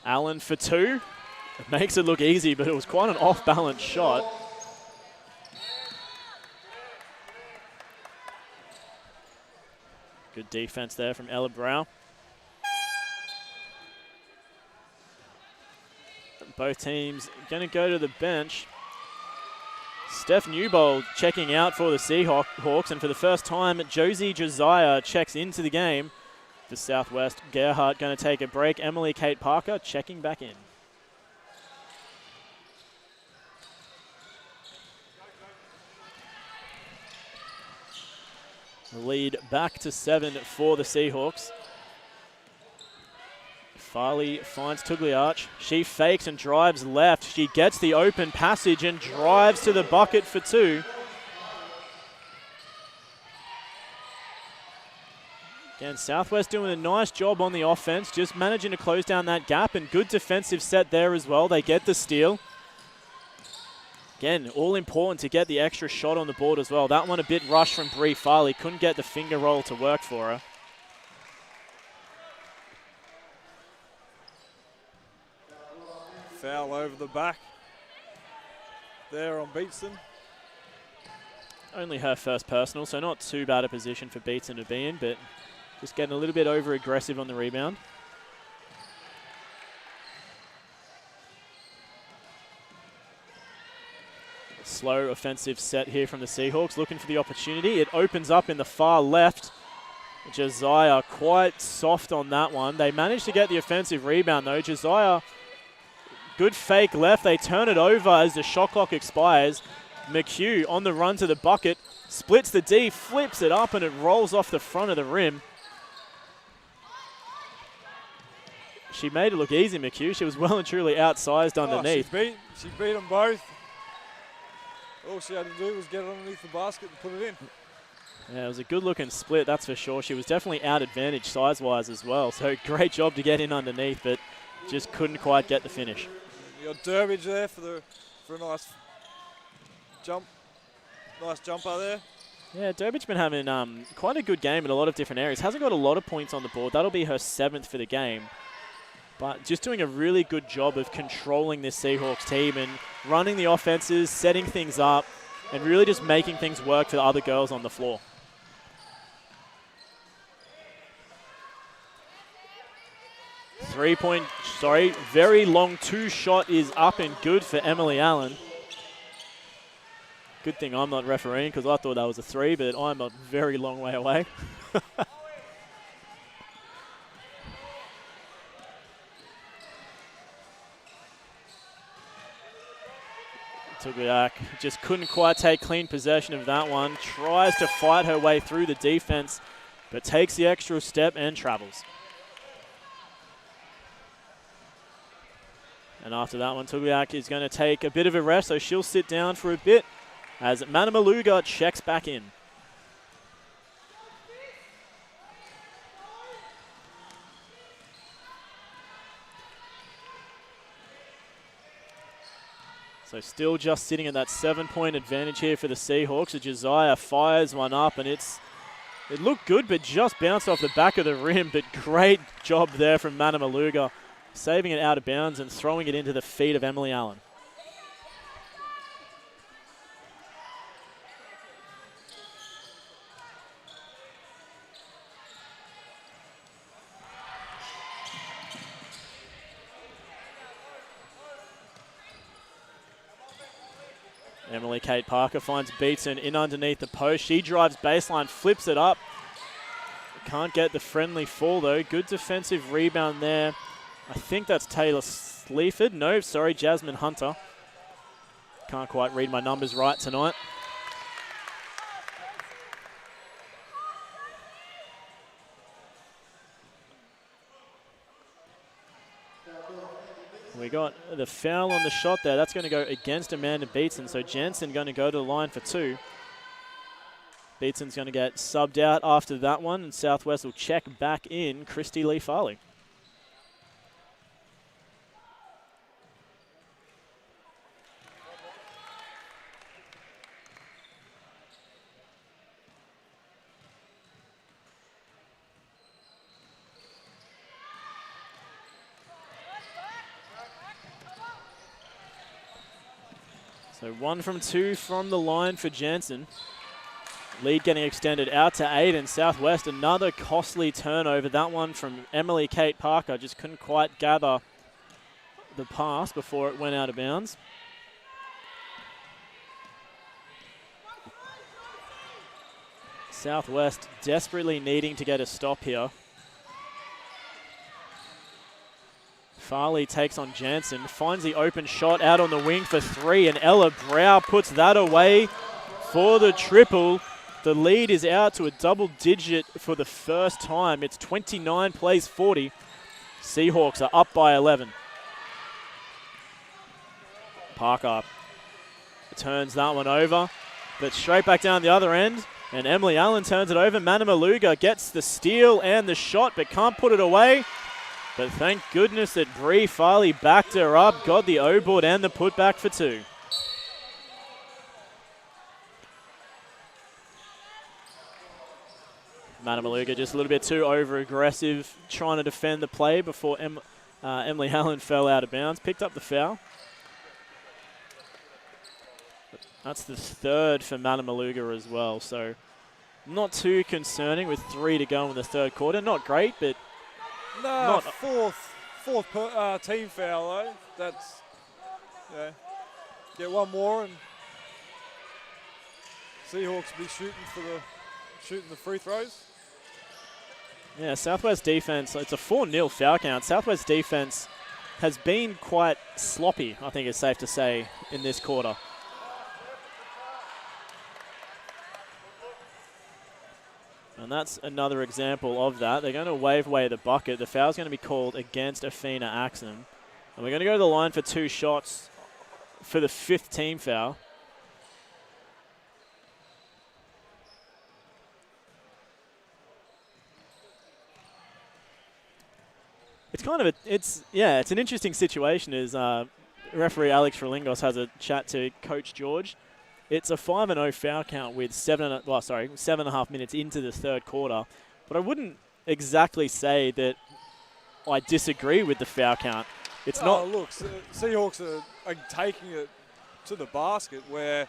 Allen for two. It makes it look easy, but it was quite an off-balance shot. Good defense there from Ella Brow. Both teams going to go to the bench. Steph Newbold checking out for the Seahawks, and for the first time, Josie Josiah checks into the game. The Southwest Gerhardt going to take a break. Emily Kate Parker checking back in. The lead back to 7 for the Seahawks. Farley finds Tugliarch. She fakes and drives left. She gets the open passage and drives to the bucket for two. Again, Southwest doing a nice job on the offense, just managing to close down that gap, and good defensive set there as well. They get the steal. Again, all important to get the extra shot on the board as well. That one a bit rushed from Bree Farley. Couldn't get the finger roll to work for her. Foul over the back there on Beatson. Only her first personal, so not too bad a position for Beatson to be in, but just getting a little bit over-aggressive on the rebound. Slow offensive set here from the Seahawks, looking for the opportunity. It opens up in the far left. Josiah quite soft on that one. They managed to get the offensive rebound though. Josiah, good fake left. They turn it over as the shot clock expires. McHugh on the run to the bucket, splits the D, flips it up, and it rolls off the front of the rim. She made it look easy, McHugh. She was well and truly outsized underneath. She beat them both. All she had to do was get it underneath the basket and put it in. Yeah, it was a good-looking split, that's for sure. She was definitely out-advantaged size-wise as well, so great job to get in underneath, but just couldn't quite get the finish. You got Durbridge there for a nice jump. Nice jumper there. Yeah, Durbridge's been having quite a good game in a lot of different areas. Hasn't got a lot of points on the board. That'll be her 7th for the game. But just doing a really good job of controlling this Seahawks team and running the offenses, setting things up, and really just making things work for the other girls on the floor. Very long two-shot is up and good for Emily Allen. Good thing I'm not refereeing because I thought that was a 3, but I'm a very long way away. Tugliak just couldn't quite take clean possession of that one. Tries to fight her way through the defense, but takes the extra step and travels. And after that one, Tugliak is going to take a bit of a rest, so she'll sit down for a bit as Manamaluga checks back in. So still just sitting at that 7-point advantage here for the Seahawks. Josiah fires one up, and it looked good, but just bounced off the back of the rim. But great job there from Manamaluga, saving it out of bounds and throwing it into the feet of Emily Allen. Emily Kate Parker finds Beatson in underneath the post. She drives baseline, flips it up. Can't get the friendly fall though. Good defensive rebound there. I think that's Taylor Sleaford. No, sorry, Jasmine Hunter. Can't quite read my numbers right tonight. We got the foul on the shot there. That's going to go against Amanda Beatson. So Jansen going to go to the line for 2. Beatson's going to get subbed out after that one, and Southwest will check back in Christy Lee Farley. So 1 from 2 from the line for Jansen. Lead getting extended out to 8, and Southwest another costly turnover. That one from Emily Kate Parker just couldn't quite gather the pass before it went out of bounds. Southwest desperately needing to get a stop here. Farley takes on Jansen, finds the open shot out on the wing for 3, and Ella Brow puts that away for the triple. The lead is out to a double digit for the first time. It's 29 plays 40. Seahawks are up by 11. Parker turns that one over, but straight back down the other end, and Emily Allen turns it over. Manamaluga gets the steal and the shot, but can't put it away. But thank goodness that Bree Farley backed her up, got the O-board and the putback for 2. Manamaluga just a little bit too over-aggressive, trying to defend the play before Emily Allen fell out of bounds. Picked up the foul. That's the 3rd for Manamaluga as well, so not too concerning with 3 to go in the 3rd quarter. Not great, but no, fourth team foul though. That's, yeah, get one more and Seahawks will be shooting the free throws. Yeah, Southwest defense, it's a 4-0 foul count. Southwest defense has been quite sloppy, I think it's safe to say, in this quarter. And that's another example of that. They're going to wave away the bucket. The foul's going to be called against Afina Axon. And we're going to go to the line for 2 shots for the 5th team foul. It's kind of it's an interesting situation as referee Alex Rolingos has a chat to Coach George. It's a 5-0 foul count with 7.5 minutes into the 3rd quarter. But I wouldn't exactly say that I disagree with the foul count. It's not. Look, Seahawks are taking it to the basket where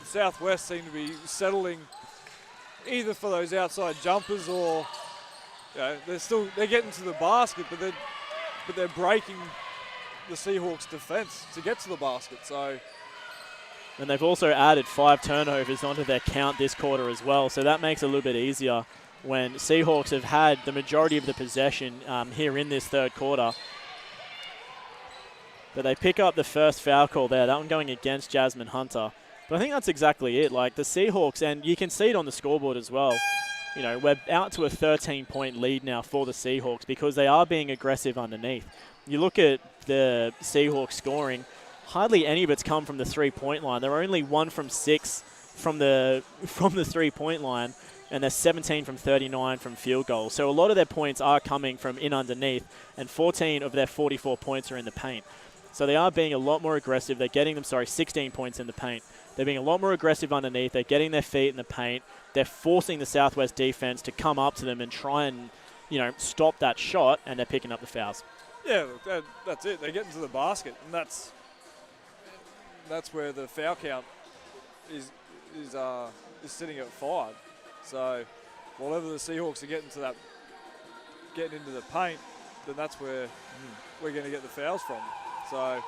Southwest seem to be settling either for those outside jumpers or they're getting to the basket, but they're breaking the Seahawks' defense to get to the basket. So. And they've also added 5 turnovers onto their count this quarter as well. So that makes it a little bit easier when Seahawks have had the majority of the possession here in this 3rd quarter. But they pick up the first foul call there, that one going against Jasmine Hunter. But I think that's exactly it. Like the Seahawks, and you can see it on the scoreboard as well. You know, we're out to a 13-point lead now for the Seahawks because they are being aggressive underneath. You look at the Seahawks scoring, hardly any of it's come from the 3-point line. They're only 1 from 6 from the 3-point line, and they're 17 from 39 from field goals. So a lot of their points are coming from in underneath, and 14 of their 44 points are in the paint. So they are being a lot more aggressive. They're getting them, 16 points in the paint. They're being a lot more aggressive underneath. They're getting their feet in the paint. They're forcing the Southwest defense to come up to them and try and, stop that shot, and they're picking up the fouls. Yeah, that's it. They're getting to the basket, and that's where the foul count is sitting at 5. So, whatever the Seahawks are getting into the paint, then that's where we're going to get the fouls from. So,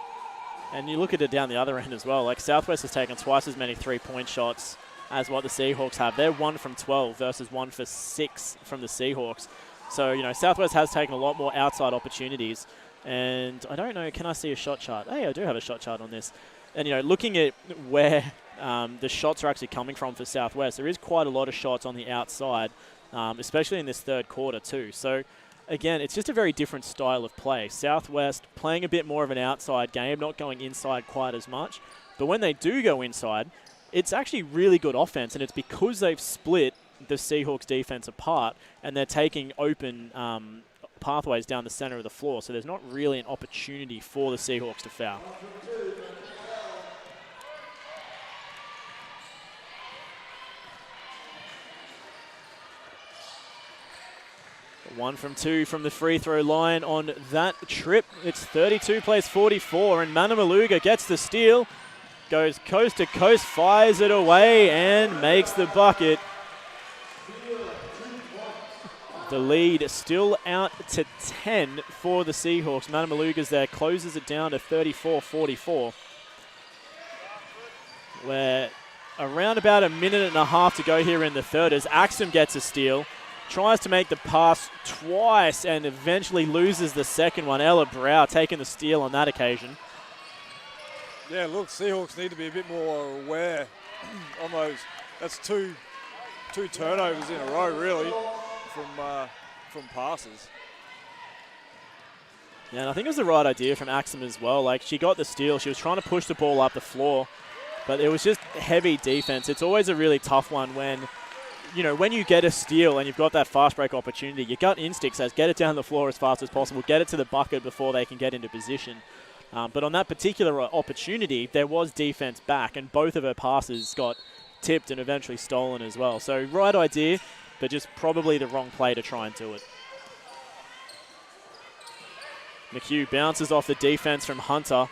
and you look at it down the other end as well. Like Southwest has taken twice as many 3-point shots as what the Seahawks have. They're 1 from 12 versus 1 for 6 from the Seahawks. So, Southwest has taken a lot more outside opportunities. And I don't know, can I see a shot chart? Hey, I do have a shot chart on this. And, looking at where the shots are actually coming from for Southwest, there is quite a lot of shots on the outside, especially in this 3rd quarter too. So, again, it's just a very different style of play. Southwest playing a bit more of an outside game, not going inside quite as much. But when they do go inside, it's actually really good offense, and it's because they've split the Seahawks defense apart and they're taking open pathways down the center of the floor, so there's not really an opportunity for the Seahawks to foul. One from two from the free throw line on that trip. It's 32 plays 44, and Manamaluga gets the steal, goes coast to coast, fires it away, and makes the bucket. The lead still out to 10 for the Seahawks. Manamaluga's there, closes it down to 34-44. We're around about a minute and a half to go here in the third as Axum gets a steal. Tries to make the pass twice and eventually loses the second one. Ella Brow taking the steal on that occasion. Yeah, look, Seahawks need to be a bit more aware on those. That's two turnovers in a row, really, from passes. Yeah, and I think it was the right idea from Axum as well. Like, she got the steal. She was trying to push the ball up the floor, but it was just heavy defense. It's always a really tough one when you get a steal and you've got that fast break opportunity, your gut instinct says get it down the floor as fast as possible, get it to the bucket before they can get into position. But on that particular opportunity, there was defense back, and both of her passes got tipped and eventually stolen as well. So right idea, but just probably the wrong play to try and do it. McHugh bounces off the defense from Hunter.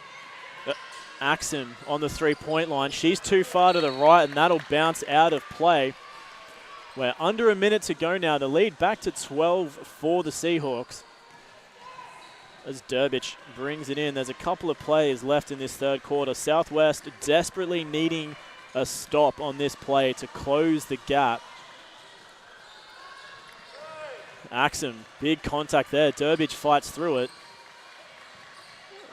Axum on the three-point line. She's too far to the right, and that'll bounce out of play. We're under a minute to go now. The lead back to 12 for the Seahawks. As Durbich brings it in. There's a couple of plays left in this third quarter. Southwest desperately needing a stop on this play to close the gap. Axum, big contact there. Durbich fights through it.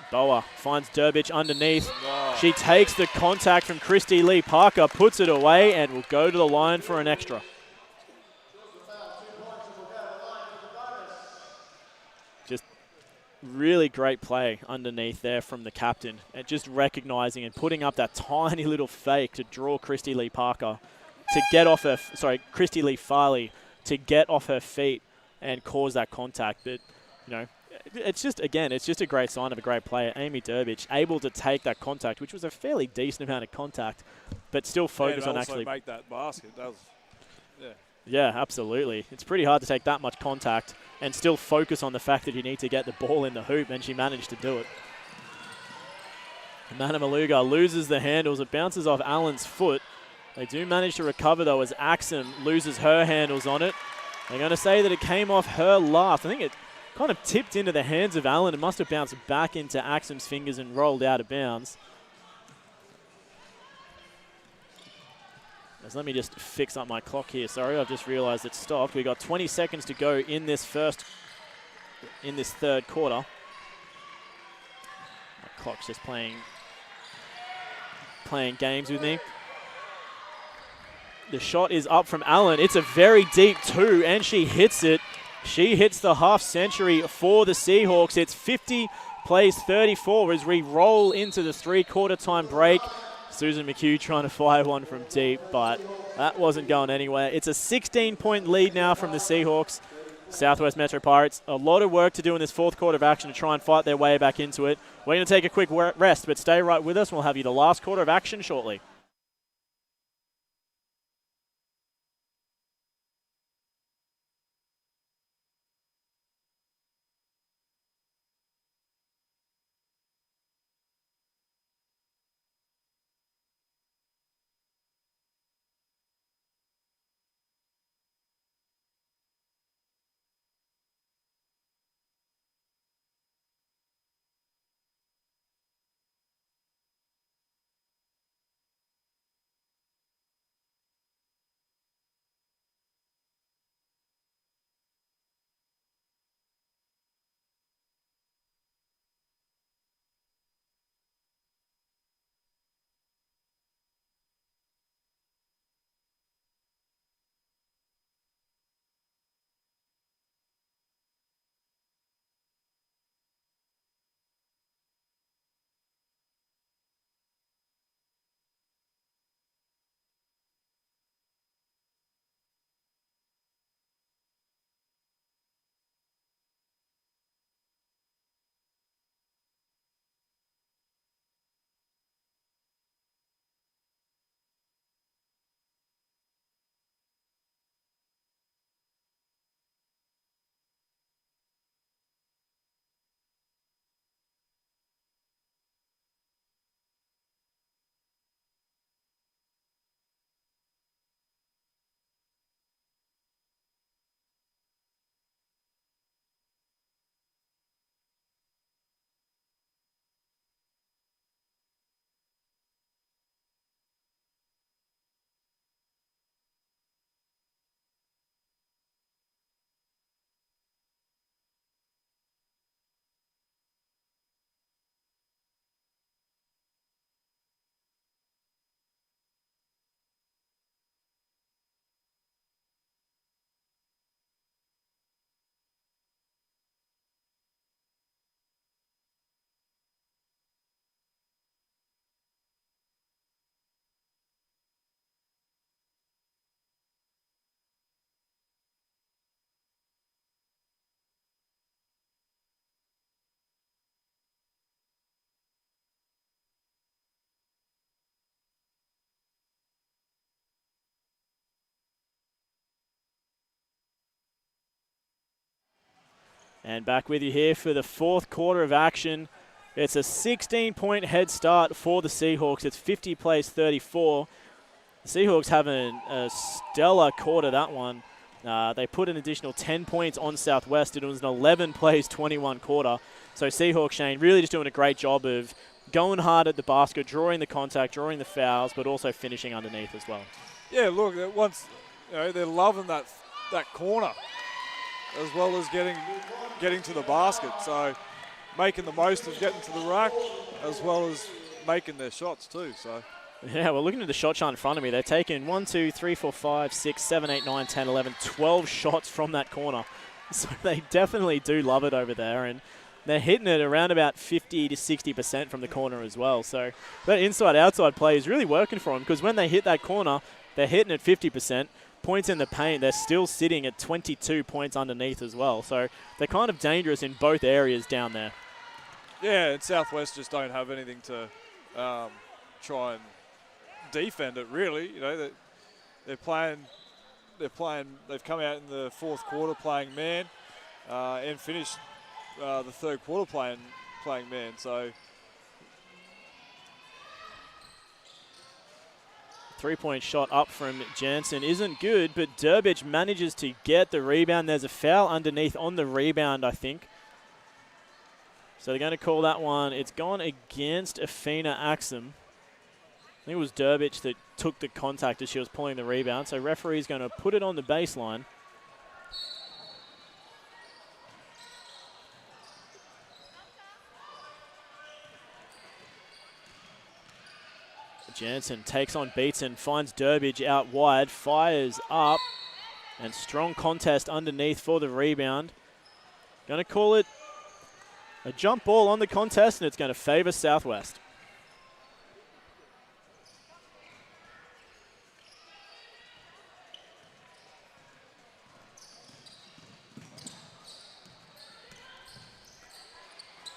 Boa finds Durbich underneath. Wow. She takes the contact from Christy Lee Parker, puts it away, and will go to the line for an extra. Just really great play underneath there from the captain, and just recognizing and putting up that tiny little fake to draw Christy Lee Parker to get off her, Christy Lee Farley to get off her feet and cause that contact. But, it's just a great sign of a great player. Amy Durbich able to take that contact, which was a fairly decent amount of contact, but still focus on actually make that basket. Yeah, absolutely. It's pretty hard to take that much contact and still focus on the fact that you need to get the ball in the hoop, and she managed to do it. Manamaluga loses the handles. It bounces off Allen's foot. They do manage to recover, though, as Axum loses her handles on it. They're going to say that it came off her last. I think it kind of tipped into the hands of Allen. It must have bounced back into Axum's fingers and rolled out of bounds. Let me just fix up my clock here. Sorry, I've just realized it stopped. We've got 20 seconds to go in this third quarter. My clock's just playing games with me. The shot is up from Allen. It's a very deep two, and she hits it. She hits the half century for the Seahawks. It's 50 plays 34 as we roll into the three-quarter time break. Susan McHugh trying to fire one from deep, but that wasn't going anywhere. It's a 16-point lead now from the Seahawks. Southwest Metro Pirates, a lot of work to do in this fourth quarter of action to try and fight their way back into it. We're going to take a quick rest, but stay right with us. We'll have you the last quarter of action shortly. And back with you here for the fourth quarter of action. It's a 16-point head start for the Seahawks. It's 50 plays 34. The Seahawks having a stellar quarter, that one. They put an additional 10 points on Southwest. It was an 11 plays 21 quarter. So Seahawks, Shane, really just doing a great job of going hard at the basket, drawing the contact, drawing the fouls, but also finishing underneath as well. Yeah, look, once they're loving that corner as well as getting to the basket. So making the most of getting to the rack as well as making their shots too. So. Yeah, well, looking at the shot chart in front of me, they're taking 1, 2, 3, 4, 5, 6, 7, 8, 9, 10, 11, 12 shots from that corner. So they definitely do love it over there, and they're hitting it around about 50 to 60% from the corner as well. So that inside-outside play is really working for them, because when they hit that corner, they're hitting at 50%. Points in the paint, they're still sitting at 22 points underneath as well. So they're kind of dangerous in both areas down there. Yeah, and Southwest just don't have anything to try and defend it, really. They've come out in the fourth quarter playing man and finished the third quarter playing man. So three-point shot up from Jansen isn't good, but Durbich manages to get the rebound. There's a foul underneath on the rebound, I think. So they're going to call that one. It's gone against Afina Axum. I think it was Durbich that took the contact as she was pulling the rebound. So referee's going to put it on the baseline. Jansen takes on Beatson, finds Durbich out wide, fires up, and strong contest underneath for the rebound. Going to call it a jump ball on the contest, and it's going to favour Southwest.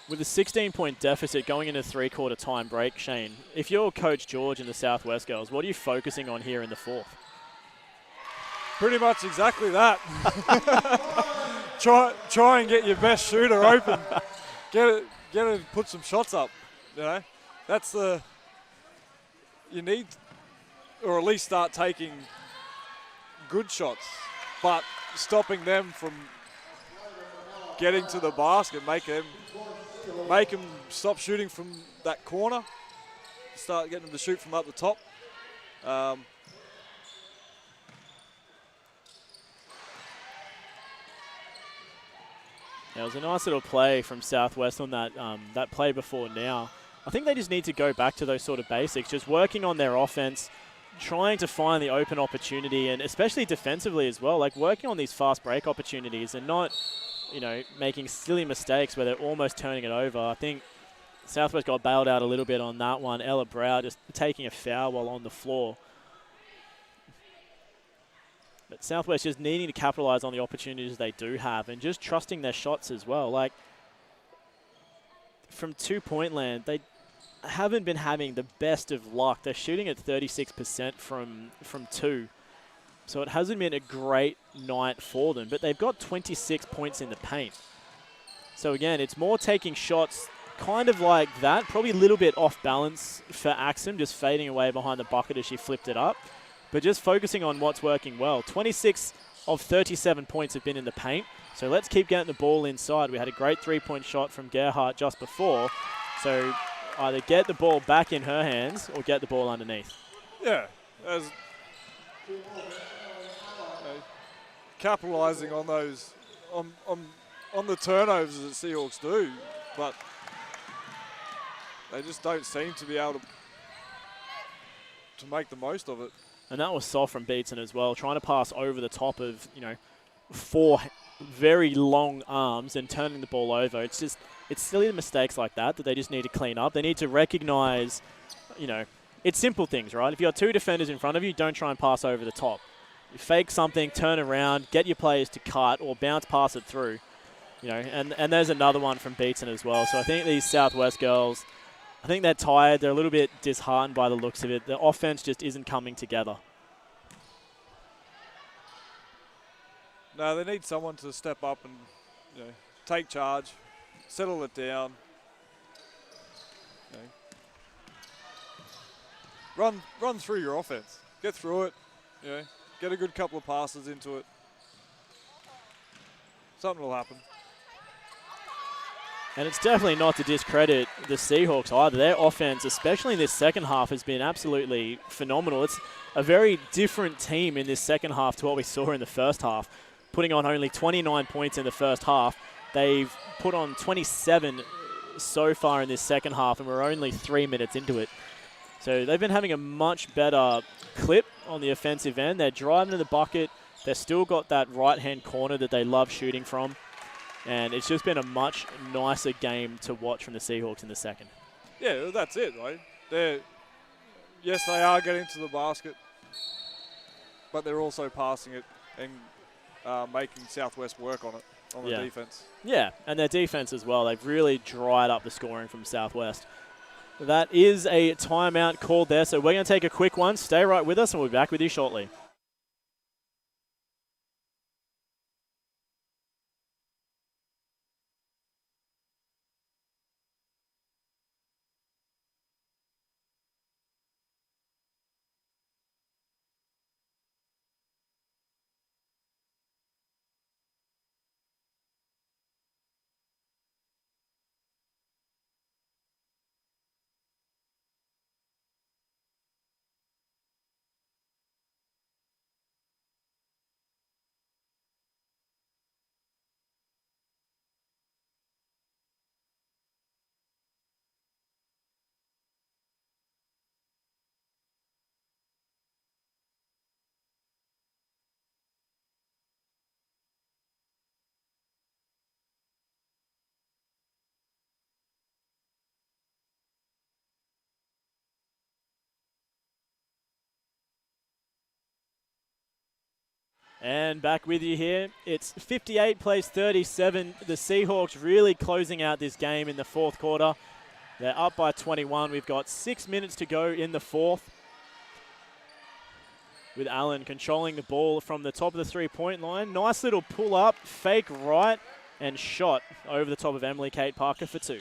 With a 16-point deficit going into three-quarter time break, Shane, if you're Coach George and the Southwest girls, what are you focusing on here in the fourth? Pretty much exactly that. try and get your best shooter open. Get it, put some shots up. That's you need, or at least start taking good shots, but stopping them from getting to the basket, make them stop shooting from that corner, start getting them to shoot from up the top. It was a nice little play from Southwest on that play before now. I think they just need to go back to those sort of basics, just working on their offense, trying to find the open opportunity, and especially defensively as well, like working on these fast break opportunities and not, making silly mistakes where they're almost turning it over. I think Southwest got bailed out a little bit on that one. Ella Brow just taking a foul while on the floor. But Southwest just needing to capitalize on the opportunities they do have and just trusting their shots as well. Like, from two-point land, they haven't been having the best of luck. They're shooting at 36% from two. So it hasn't been a great night for them, but they've got 26 points in the paint. So again, it's more taking shots kind of like that, probably a little bit off balance for Axum, just fading away behind the bucket as she flipped it up, but just focusing on what's working well. 26 of 37 points have been in the paint, so let's keep getting the ball inside. We had a great three-point shot from Gerhardt just before, so either get the ball back in her hands or get the ball underneath. Yeah, capitalising on those, on the turnovers that Seahawks do, but they just don't seem to be able to make the most of it. And that was soft from Beatson as well, trying to pass over the top of, four very long arms and turning the ball over. It's silly mistakes like that they just need to clean up. They need to recognize, it's simple things, right? If you got two defenders in front of you, don't try and pass over the top. You fake something, turn around, get your players to cut or bounce pass it through. And there's another one from Beatson as well. So I think these Southwest girls, I think they're tired. They're a little bit disheartened by the looks of it. The offense just isn't coming together. No, they need someone to step up and take charge, settle it down. You know, run through your offense. Get through it. You know, get a good couple of passes into it. Something will happen. And it's definitely not to discredit the Seahawks either. Their offense, especially in this second half, has been absolutely phenomenal. It's a very different team in this second half to what we saw in the first half, putting on only 29 points in the first half. They've put on 27 so far in this second half, and we're only 3 minutes into it. So they've been having a much better clip on the offensive end. They're driving to the bucket. They've still got that right-hand corner that they love shooting from. And it's just been a much nicer game to watch from the Seahawks in the second. Yeah, that's it, right? Yes, they are getting to the basket, but they're also passing it and making Southwest work on it, on the defense. Yeah, and their defense as well. They've really dried up the scoring from Southwest. That is a timeout called there, so we're going to take a quick one. Stay right with us, and we'll be back with you shortly. And back with you here. It's 58 plays 37. The Seahawks really closing out this game in the fourth quarter. They're up by 21. We've got 6 minutes to go in the fourth, with Allen controlling the ball from the top of the three-point line. Nice little pull-up, fake right, and shot over the top of Emily Kate Parker for two.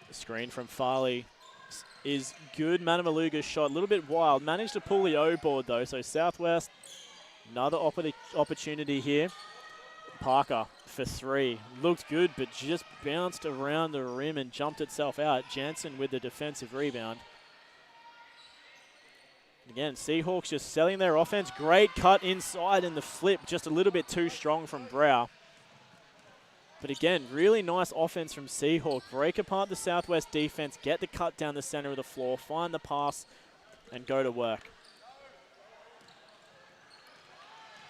The screen from Farley is good. Manamaluga's shot a little bit wild. Managed to pull the O-board, though, so Southwest, another opportunity here. Parker for three. Looked good, but just bounced around the rim and jumped itself out. Jansen with the defensive rebound. Again, Seahawks just selling their offense. Great cut inside, and the flip just a little bit too strong from Brow. But again, really nice offense from Seahawk. Break apart the Southwest defense, get the cut down the center of the floor, find the pass, and go to work.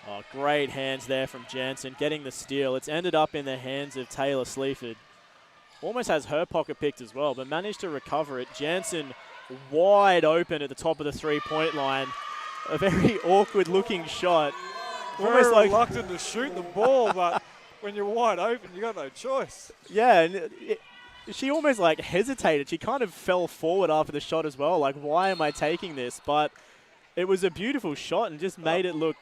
Oh, great hands there from Jansen, getting the steal. It's ended up in the hands of Taylor Sleaford. Almost has her pocket picked as well, but managed to recover it. Jansen wide open at the top of the three-point line. A very awkward-looking shot. Almost like reluctant to shoot the ball, but when you're wide open, you got no choice. Yeah, and she almost like hesitated. She kind of fell forward after the shot as well. Like, why am I taking this? But it was a beautiful shot and just made it look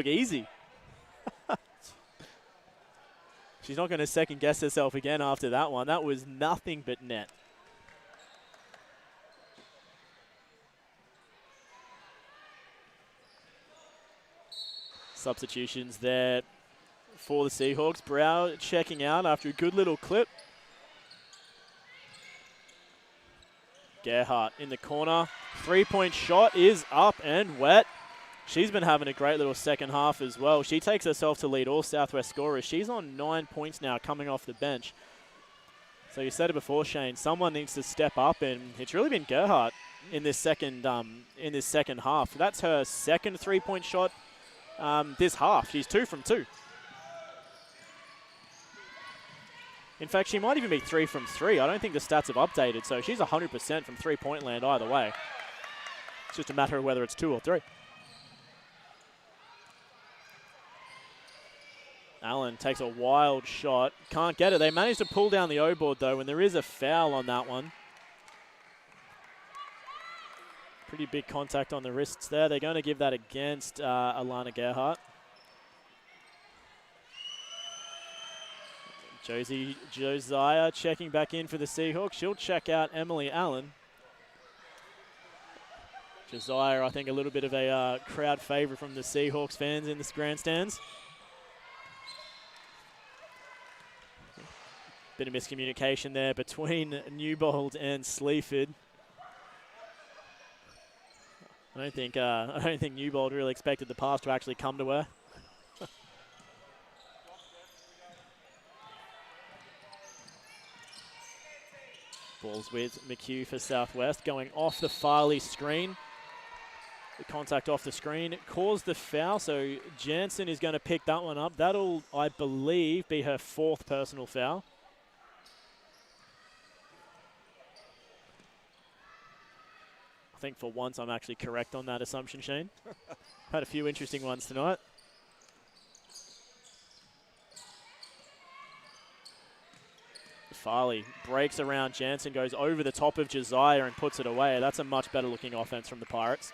easy. She's not going to second guess herself again after that one. That was nothing but net. Substitutions there for the Seahawks. Brow checking out after a good little clip. Gerhardt in the corner. Three-point shot is up and wet. She's been having a great little second half as well. She takes herself to lead all Southwest scorers. She's on 9 points now coming off the bench. So you said it before, Shane, someone needs to step up, and it's really been Gerhardt in this second half. That's her second three-point shot this half. She's 2 from 2. In fact, she might even be 3 from 3. I don't think the stats have updated, so she's 100% from three-point land either way. It's just a matter of whether it's 2 or 3. Allen takes a wild shot. Can't get it. They managed to pull down the O-board, though, and there is a foul on that one. Pretty big contact on the wrists there. They're going to give that against Alana Gerhardt. Josiah checking back in for the Seahawks. She'll check out Emily Allen. Josiah, I think, a little bit of a crowd favorite from the Seahawks fans in the grandstands. Bit of miscommunication there between Newbold and Sleaford. I don't think Newbold really expected the pass to actually come to her. Balls with McHugh for Southwest, going off the Farley screen. The contact off the screen caused the foul, so Jansen is going to pick that one up. That'll, I believe, be her 4th personal foul. I think for once I'm actually correct on that assumption, Shane. Had a few interesting ones tonight. Farley breaks around Jansen, goes over the top of Josiah and puts it away. That's a much better looking offense from the Pirates.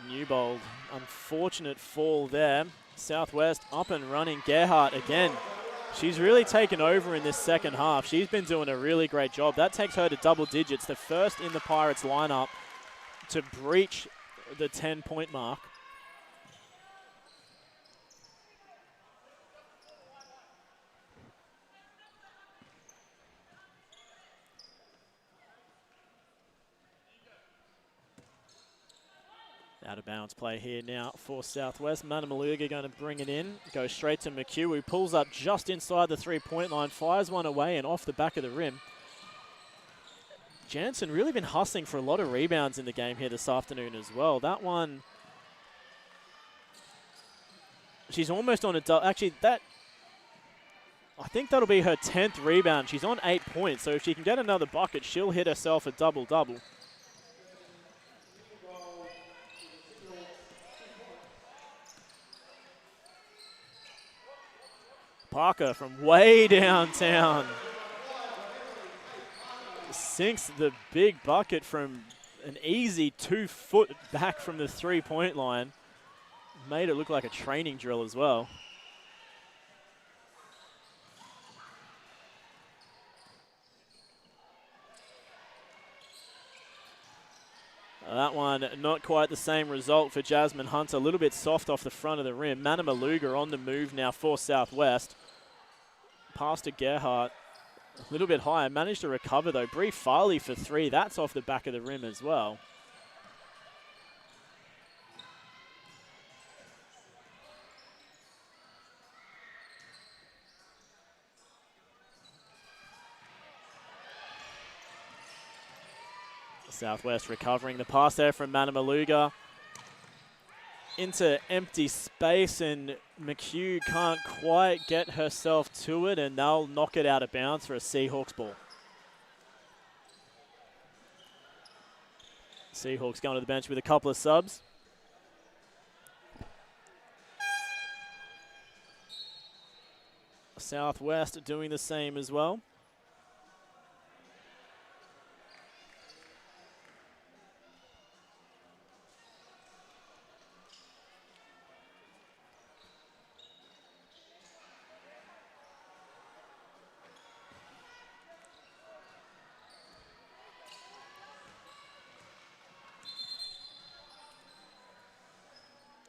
Newbold, unfortunate fall there. Southwest up and running. Gerhardt again. She's really taken over in this second half. She's been doing a really great job. That takes her to double digits, the first in the Pirates lineup to breach the 10-point mark. Out of bounds play here now for Southwest. Manamaluga going to bring it in. Goes straight to McHugh, who pulls up just inside the 3-point line, fires one away and off the back of the rim. Jansen really been hustling for a lot of rebounds in the game here this afternoon as well. That one, she's almost on a double. Actually, I think that'll be her 10th rebound. She's on 8 points, so if she can get another bucket, she'll hit herself a double-double. Parker from way downtown sinks the big bucket from an easy 2 foot back from the 3-point line. Made it look like a training drill as well. That one, not quite the same result for Jasmine Hunter. A little bit soft off the front of the rim. Manamaluga on the move now for Southwest. Pass to Gerhardt. A little bit higher. Managed to recover, though. Bree Farley for 3. That's off the back of the rim as well. Southwest recovering the pass there from Manamaluga into empty space, and McHugh can't quite get herself to it, and they'll knock it out of bounds for a Seahawks ball. Seahawks going to the bench with a couple of subs. Southwest doing the same as well.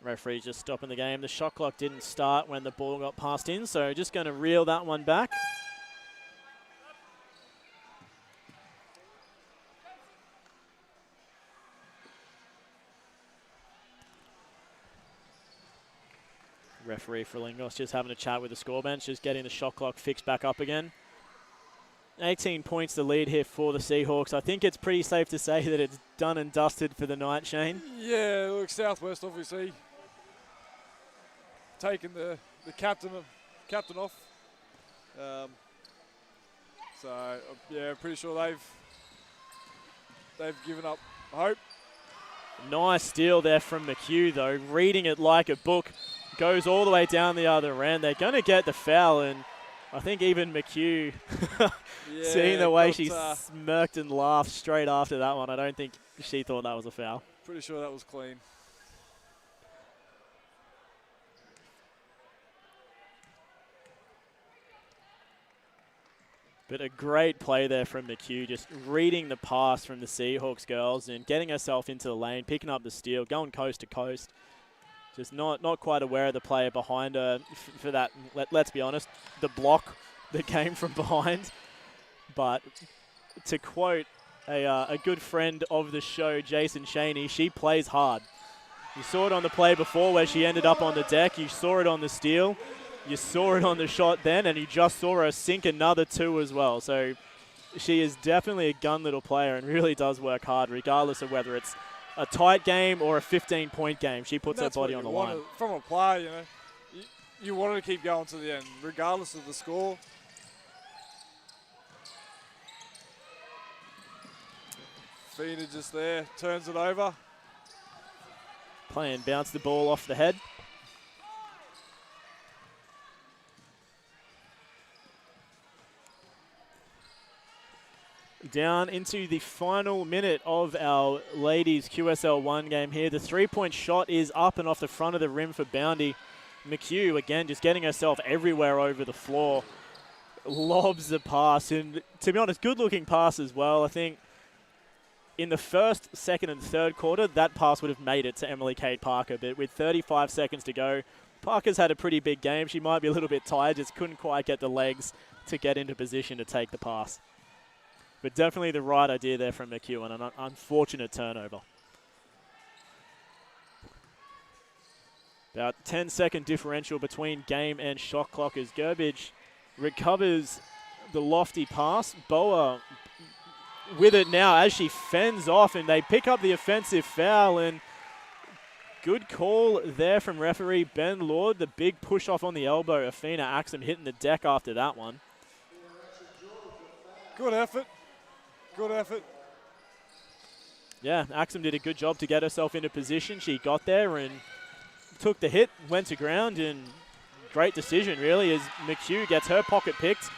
Referee just stopping the game. The shot clock didn't start when the ball got passed in, so just going to reel that one back. Referee for Lingos just having a chat with the score bench, just getting the shot clock fixed back up again. 18 points the lead here for the Seahawks. I think it's pretty safe to say that it's done and dusted for the night, Shane. Yeah, look, Southwest obviously taking the captain off. So yeah, pretty sure they've given up hope. Nice steal there from McHugh, though. Reading it like a book. Goes all the way down the other end. They're going to get the foul, and I think even McHugh, seeing the way she smirked and laughed straight after that one, I don't think she thought that was a foul. Pretty sure that was clean. But a great play there from McHugh, just reading the pass from the Seahawks girls and getting herself into the lane, picking up the steal, going coast to coast. Just not quite aware of the player behind her for that, let's be honest, the block that came from behind. But to quote a good friend of the show, Jason Shaney, she plays hard. You saw it on the play before where she ended up on the deck. You saw it on the steal. You saw it on the shot then, and you just saw her sink another 2 as well. So she is definitely a gun little player and really does work hard, regardless of whether it's a tight game or a 15-point game. She puts her body on the line. From a player, you know, you want her to keep going to the end, regardless of the score. Fina just there, turns it over. Play and bounce the ball off the head. Down into the final minute of our ladies QSL 1 game here. The 3-point shot is up and off the front of the rim for Boundy. McHugh, again, just getting herself everywhere over the floor. Lobs the pass, and to be honest, good-looking pass as well. I think in the first, second, and third quarter, that pass would have made it to Emily Kate Parker. But with 35 seconds to go, Parker's had a pretty big game. She might be a little bit tired, just couldn't quite get the legs to get into position to take the pass. But definitely the right idea there from McHugh, and an unfortunate turnover. About 10-second differential between game and shot clock as Gerbage recovers the lofty pass. Boa with it now as she fends off, and they pick up the offensive foul, and good call there from referee Ben Lord. The big push off on the elbow. Afina Axum hitting the deck after that one. Good effort. Good effort. Yeah, Axum did a good job to get herself into position. She got there and took the hit, went to ground, and great decision really as McHugh gets her pocket picked.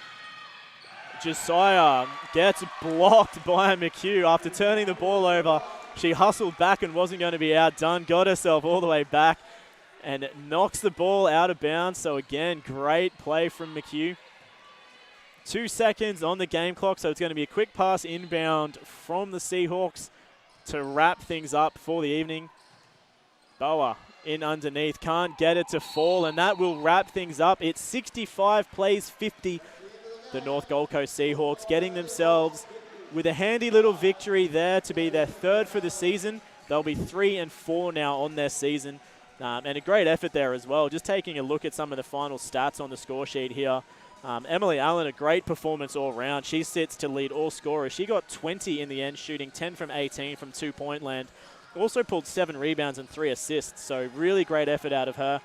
Josiah gets blocked by McHugh after turning the ball over. She hustled back and wasn't going to be outdone, got herself all the way back and knocks the ball out of bounds. So again, great play from McHugh. 2 seconds on the game clock, so it's going to be a quick pass inbound from the Seahawks to wrap things up for the evening. Boa in underneath, can't get it to fall, and that will wrap things up. It's 65 plays 50. The North Gold Coast Seahawks getting themselves with a handy little victory there to be their 3rd for the season. They'll be 3-4 now on their season, and a great effort there as well. Just taking a look at some of the final stats on the score sheet here. Emily Allen, a great performance all round. She sits to lead all scorers. She got 20 in the end, shooting 10 from 18 from 2-point land. Also pulled 7 rebounds and 3 assists, so really great effort out of her.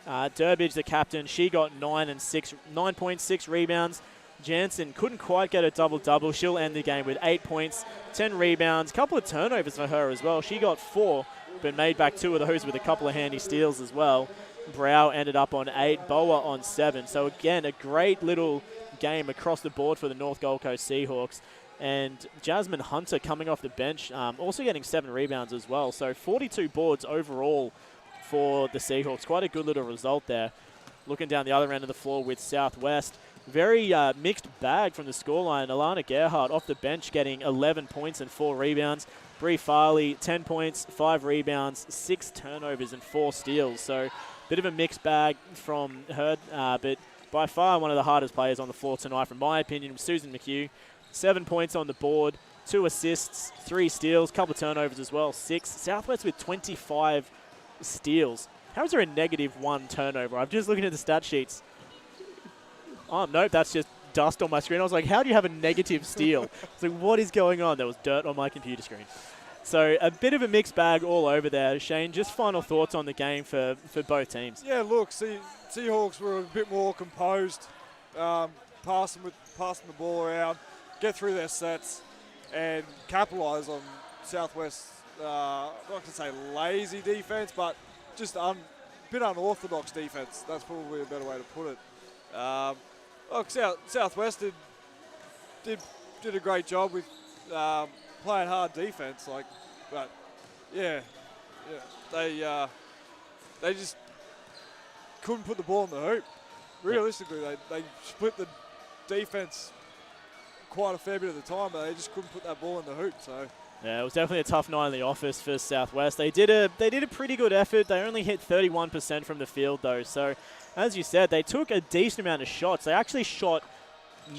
Durbridge, the captain, she got 9.6 rebounds. Jansen couldn't quite get a double-double. She'll end the game with 8 points, 10 rebounds, a couple of turnovers for her as well. She got 4, but made back 2 of those with a couple of handy steals as well. Brow ended up on 8, Boa on 7. So again, a great little game across the board for the North Gold Coast Seahawks. And Jasmine Hunter coming off the bench, also getting 7 rebounds as well. So 42 boards overall for the Seahawks. Quite a good little result there. Looking down the other end of the floor with Southwest. Very mixed bag from the scoreline. Alana Gerhardt off the bench getting 11 points and 4 rebounds. Bree Farley, 10 points, 5 rebounds, 6 turnovers and 4 steals. So bit of a mixed bag from her, but by far one of the hardest players on the floor tonight, from my opinion, Susan McHugh. 7 points on the board, 2 assists, 3 steals, couple of turnovers as well, 6. Southwest with 25 steals. How is there a -1 turnover? I'm just looking at the stat sheets. Oh, nope, that's just dust on my screen. I was like, how do you have a negative steal? It's like, what is going on? There was dirt on my computer screen. So a bit of a mixed bag all over there. Shane, just final thoughts on the game for both teams. Yeah, look, Seahawks were a bit more composed, passing the ball around, get through their sets, and capitalise on Southwest's not going to say lazy defense, but just a bit unorthodox defense. That's probably a better way to put it. Look, Southwest did a great job with playing hard defense, but yeah, they just couldn't put the ball in the hoop. Realistically, they split the defense quite a fair bit of the time, but they just couldn't put that ball in the hoop. So yeah, it was definitely a tough night in the office for Southwest. They did a pretty good effort. They only hit 31% from the field though. So as you said, they took a decent amount of shots. They actually shot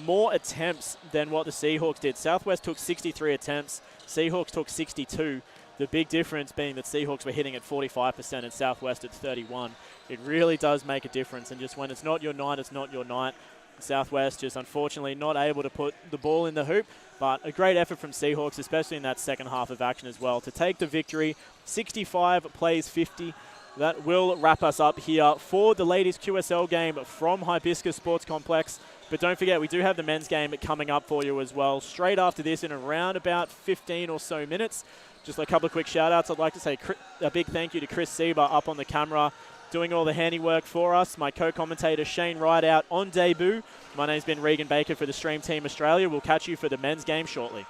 more attempts than what the Seahawks did. Southwest took 63 attempts. Seahawks took 62. The big difference being that Seahawks were hitting at 45% and Southwest at 31. It really does make a difference. And just when it's not your night, it's not your night. Southwest just unfortunately not able to put the ball in the hoop, but a great effort from Seahawks, especially in that second half of action as well, to take the victory. 65 plays 50. That will wrap us up here for the ladies QSL game from Hibiscus Sports Complex. But don't forget, we do have the men's game coming up for you as well. Straight after this, in around about 15 or so minutes. Just a couple of quick shout-outs. I'd like to say a big thank you to Chris Sieber up on the camera, doing all the handiwork for us. My co-commentator Shane Rideout on debut. My name's been Regan Baker for the Stream Team Australia. We'll catch you for the men's game shortly.